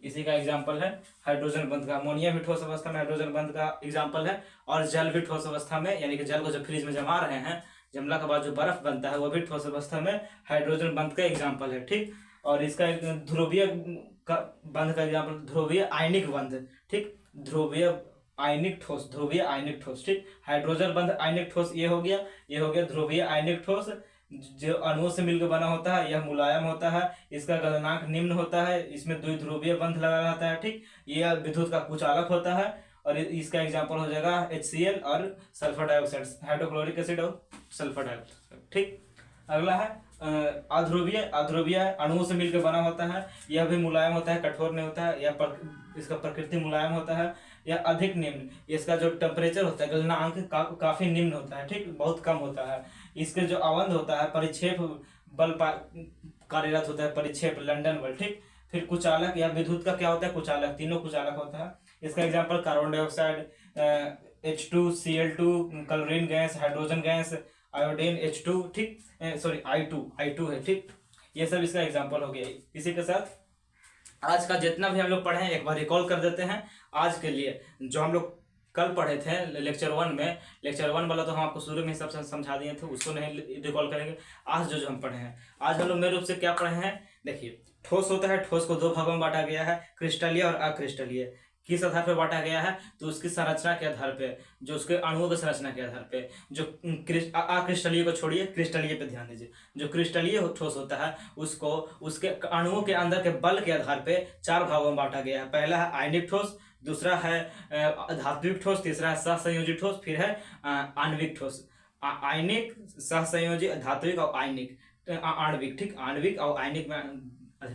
इसी का एग्जाम्पल है हाइड्रोजन बंध का। अमोनिया भी ठोस अवस्था में हाइड्रोजन बंध का एग्जाम्पल है। और जल भी ठोस अवस्था में, यानी कि जल को जब फ्रिज में जमा रहे हैं, जमला के बाद जो बर्फ बनता है वो भी ठोस अवस्था में हाइड्रोजन बंध का एग्जाम्पल है। ठीक। और इसका ध्रुवीय का बंध का एग्जाम्पल ध्रुवीय आयनिक बंध। ठीक। ध्रुवीय आयनिक ठोस, ध्रुवीय आयनिक ठोस। ठीक। हाइड्रोजन बंध आयनिक ठोस ये हो गया। ये हो गया ध्रुवीय आयनिक ठोस, जो अणुओं से मिलकर बना होता है। यह मुलायम होता है, इसका गलनांक निम्न होता है, इसमें द्विध्रुवीय बंध लगा रहता है। ठीक। यह विद्युत का कुचालक होता है, और इसका एग्जाम्पल हो जाएगा HCl और सल्फर डाइऑक्साइड, हाइड्रोक्लोरिक एसिड और सल्फर डाइऑक्साइड। ठीक। अगला है अध्रुवीय, अध्रुवीय अणुओं से मिलकर बना होता है। यह भी मुलायम होता है, कठोर नहीं होता है। इसका प्रकृति मुलायम होता है। यह अधिक निम्न, इसका जो टेम्परेचर होता है गलनांक काफी निम्न होता है, ठीक, बहुत कम होता है। इसके जो अवंध होता है परिक्षेप बल कार्यरत होता है, परिक्षेप लंदन बल, ठीक। फिर कुचालक या विद्युत का क्या होता है, कुचालक, तीनों कुचालक होता है। इसका example carbon dioxide, H2Cl2, chlorine gas, hydrogen gas, iodine H2, ठीक, सॉरी I2 है, ठीक। ये सब इसका एग्जाम्पल हो गया। इसी के साथ आज का जितना भी हम लोग पढ़े हैं एक बार रिकॉल कर देते हैं। आज के लिए जो हम लोग कल पढ़े थे लेक्चर 1 में, लेक्चर 1 वाला तो हम आपको शुरू में ही सब समझा दिए थे, उसको नहीं रिकॉल करेंगे। आज जो हम पढ़े हैं, आज हम लोग मेरे रूप से क्या पढ़े हैं, देखिए। ठोस होता है, ठोस को दो भागों में बांटा गया है, क्रिस्टलीय और अक्रिस्टलीय। किस आधार पर बांटा गया है, तो उसकी संरचना के आधार पे, जो उसके अणुओं की संरचना के आधार पे। जो अक्रिस्टलीय को छोड़िए, क्रिस्टलीय पे ध्यान दीजिए। जो क्रिस्टलीय ठोस होता है उसको उसके अणुओं के अंदर के बल के आधार पे 4 भागों में बांटा गया है। पहला है आयनिक ठोस, दूसरा है धात्विक ठोस, तीसरा है सहसंयोजी ठोस, फिर है आणविक ठोस। आयनिक, सहसंयोजी, धात्विक और आणविक, ठीक। आणविक और आयनिक में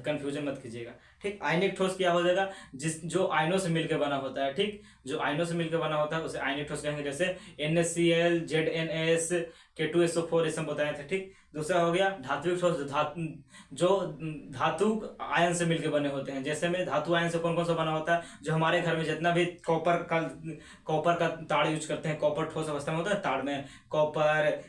कंफ्यूजन मत कीजिएगा, ठीक। आयनिक ठोस क्या हो जाएगा, जो आयनों से मिलकर बना होता है, ठीक। जो आयनों से मिलकर बना होता है उसे आयनिक ठोस कहेंगे, जैसे NaCl, ZnS, K2SO4 ये सब बताए थे, ठीक। दूसरा हो गया धात्विक ठोस, जो धातु आयन से मिलकर बने होते हैं। जैसे में धातु आयन से कौन कौन सा बना होता है, जो हमारे घर में जितना भी कॉपर का ताड़ यूज करते हैं, कॉपर ठोस अवस्था में होता है। ताड़ में कॉपर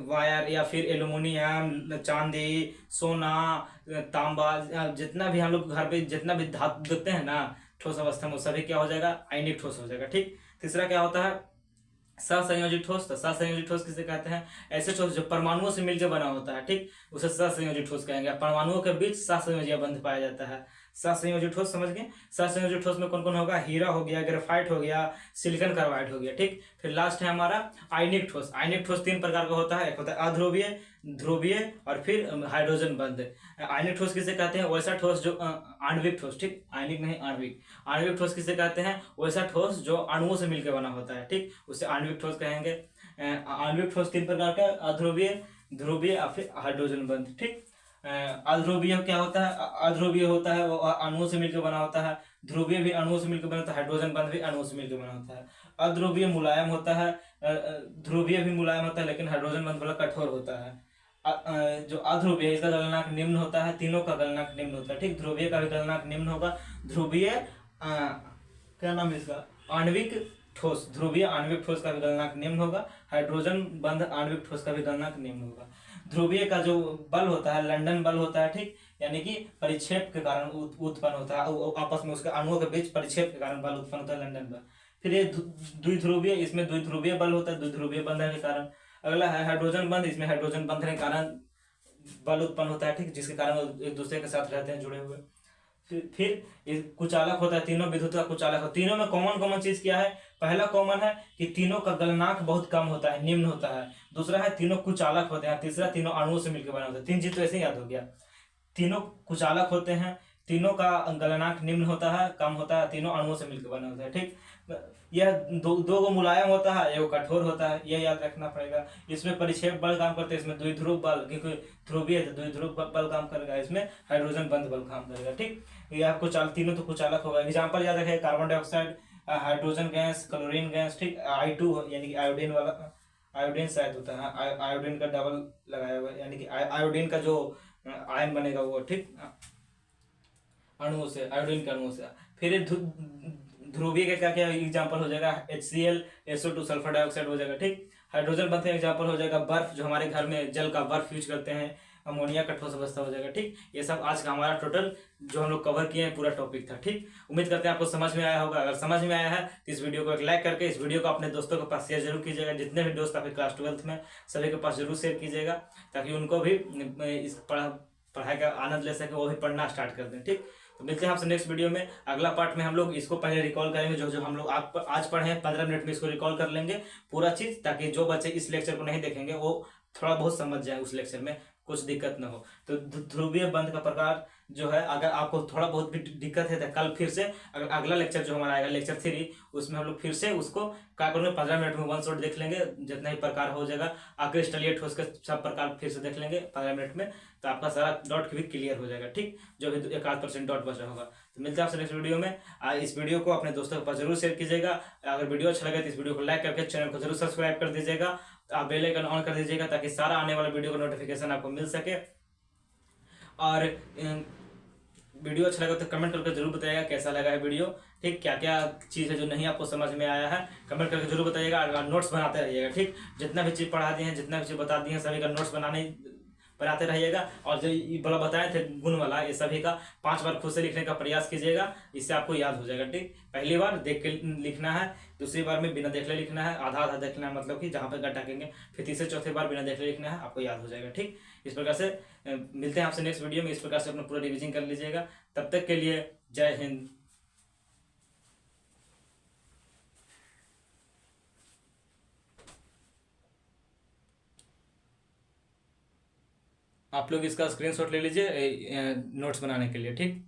वायर या फिर एल्यूमिनियम, चांदी, सोना, तांबा, जितना भी हम लोग घर पे जितना भी धातु देखते हैं ना ठोस अवस्था में, सभी क्या हो जाएगा, आयनिक ठोस हो जाएगा, ठीक। तीसरा क्या होता है, सहसंयोजी ठोस। तो सहसंयोजी ठोस किसे कहते हैं, ऐसे ठोस जो परमाणुओं से मिलकर बना होता है, ठीक, उसे सहसंयोजी ठोस कहेंगे। परमाणुओं के बीच सहसंयोजी बंध पाया जाता है, सहसंयोजी ठोस, समझ गए। सहसंयोजी ठोस में कौन कौन होगा, हीरा हो गया, ग्रेफाइट हो गया, सिलिकॉन कार्बाइड हो गया, ठीक। फिर लास्ट है हमारा आयनिक ठोस। आयनिक ठोस 3 प्रकार का होता है, एक होता है अध्रुवीय, ध्रुवीय और फिर हाइड्रोजन बंध। आयनिक ठोस किसे कहते हैं, वैसा ठोस जो आणविक ठोस, ठीक, आयनिक नहीं आणविक। आणविक ठोस किसे कहते हैं, वैसा ठोस जो अणुओं से मिलकर बना होता है, ठीक, उसे आणविक ठोस कहेंगे। आणविक ठोस 3 प्रकार का, अध्रुवीय, ध्रुवीय और फिर हाइड्रोजन बंध, ठीक। अध्रुवीय क्या होता है, अध्रुवीय होता है वो अणुओं से मिलकर बना होता है। ध्रुवीय भी अणुओं से मिलकर बना होता है, हाइड्रोजन बंध भी अणुओं से मिलकर बना होता है। अध्रुवीय मुलायम होता है, ध्रुवीय भी मुलायम होता है, लेकिन हाइड्रोजन बंध वाला कठोर होता है। जो अध्रुवीय इसका गलनांक निम्न होता है, तीनों का गलनांक निम्न होता है, ठीक। ध्रुवीय का भी गलनांक निम्न होगा। ध्रुवीय क्या नाम है इसका, आणविक ठोस, ध्रुवीय आणविक ठोस का भी गलनांक निम्न होगा। हाइड्रोजन बंध आणविक ठोस का भी गलनांक निम्न होगा। ध्रुवीय का जो बल होता है लंदन बल होता है, ठीक, यानी कि परिक्षेप के कारण उत्पन्न होता है, आपस में उसके अणुओं के बीच परिक्षेप के कारण बल उत्पन्न होता है, लंदन बल। फिर ये द्विध्रुवीय, इसमें द्विध्रुवीय बल होता है, द्विध्रुवीय बंधन के कारण। अगला है हाइड्रोजन बंध, इसमें हाइड्रोजन बंधन के कारण बल उत्पन्न होता है, ठीक, जिसके कारण एक दूसरे के साथ रहते हैं जुड़े हुए। फिर कुचालक होता है, तीनों विद्युत का कुचालक हो। तीनों में कॉमन चीज क्या है, पहला कॉमन है कि तीनों का गलनांक बहुत कम होता है, निम्न होता है। दूसरा है तीनों कुचालक होते हैं। तीसरा तीनों अणुओं से मिलकर बने होते हैं। 3 चीज तो ऐसे ही याद हो गया। तीनों कुचालक होते हैं, तीनों का गलनांक निम्न होता है, कम होता है, तीनों अणुओं से मिलकर बने होते हैं, ठीक। यह दो को मुलायम होता है, एक कठोर होता है, यह याद रखना पड़ेगा। इसमें परिक्षेप बल काम करते हैं, इसमें द्विध्रुव बल, क्योंकि ध्रुवीय है तो द्विध्रुव बल काम करेगा, इसमें हाइड्रोजन बंध बल काम करेगा, ठीक। ये आपको तीनों तो कुचालक होगा। एग्जाम्पल याद रखें, carbon dioxide, hydrogen gas, chlorine gas, ठीक। I2 यानी कि आयोडीन वाला, आयोडीन शायद होता है, आयोडीन का डबल लगाया हुआ, यानी कि आयोडीन का जो आयन बनेगा वो, ठीक, अणुओं से, आयोडीन के अणुओं से। फिर ध्रुवीय का क्या क्या एग्जाम्पल हो जाएगा, HCl, SO2 सल्फर डाइऑक्साइड हो जाएगा, ठीक। हाइड्रोजन बंध का एग्जाम्पल हो जाएगा बर्फ, जो हमारे घर में जल का बर्फ यूज करते हैं। अमोनिया का ठोस अवस्था हो जाएगा, ठीक। ये सब आज का हमारा टोटल जो हम लोग कवर किए हैं पूरा टॉपिक था, ठीक। उम्मीद करते हैं आपको समझ में आया होगा। अगर समझ में आया है तो इस वीडियो को एक लाइक करके इस वीडियो को अपने दोस्तों के पास शेयर जरूर कीजिएगा। जितने भी दोस्त आपके क्लास 12th में, सभी के पास जरूर शेयर कीजिएगा, ताकि उनको भी इस पढ़ाई का आनंद ले सके, वो भी पढ़ना स्टार्ट कर दें, ठीक। तो मिलते हैं आपसे नेक्स्ट वीडियो में। अगला पार्ट में हम लोग इसको पहले रिकॉल करेंगे, जो हम लोग आज पढ़े हैं 15 मिनट में इसको रिकॉल कर लेंगे पूरा चीज, ताकि जो बच्चे इस लेक्चर को नहीं देखेंगे वो थोड़ा बहुत समझ जाए उस लेक्चर में कुछ दिक्कत ना हो। तो ध्रुवीय बंध का प्रकार जो है, अगर आपको थोड़ा बहुत भी दिक्कत है तो कल फिर से अगर अगला लेक्चर जो हमारा आएगा लेक्चर 3, उसमें हम लोग फिर से उसको क्या करेंगे, 15 मिनट में वन शॉट देख लेंगे, जितना ही प्रकार हो जाएगा क्रिस्टलीय ठोस के सब प्रकार फिर से देख लेंगे 15 मिनट में, तो आपका सारा डॉट भी क्लियर हो जाएगा। ठीक, जो भी 1-8% डॉट बचा होगा। तो मिलते हैं आपसे नेक्स्ट वीडियो में। इस वीडियो को अपने दोस्तों के पास जरूर शेयर कीजिएगा। अगर वीडियो अच्छा लगे तो इस वीडियो को लाइक करके चैनल को जरूर सब्सक्राइब कर दीजिएगा। आप बेल आइकन ऑन कर दीजिएगा ताकि सारा आने वाला वीडियो का नोटिफिकेशन आपको मिल सके। और वीडियो अच्छा लगा तो कमेंट करके जरूर बताइएगा कैसा लगा है वीडियो। ठीक, क्या क्या चीज़ है जो नहीं आपको समझ में आया है, कमेंट करके जरूर बताइएगा। और नोट्स बनाते रहिएगा। ठीक, जितना भी चीज़ पढ़ा दिए हैं, जितना भी चीज़ बता दिए हैं, सभी का नोट्स बनाते रहिएगा। और जो ये वाला बताए थे गुण वाला, ये सभी का 5 बार खुद से लिखने का प्रयास कीजिएगा, इससे आपको याद हो जाएगा। ठीक, पहली बार देख के लिखना है, दूसरी बार में बिना देख ले लिखना है, आधा आधा देखना है, मतलब कि जहाँ पे गड्ढा टाकेंगे, फिर तीसरे चौथे बार बिना देख ले लिखना है, आपको याद हो जाएगा। ठीक, इस प्रकार से मिलते हैं आपसे नेक्स्ट वीडियो में। इस प्रकार से अपना पूरा रिविजन कर लीजिएगा। तब तक के लिए जय हिंद। आप लोग इसका स्क्रीनशॉट ले लीजिए नोट्स बनाने के लिए। ठीक।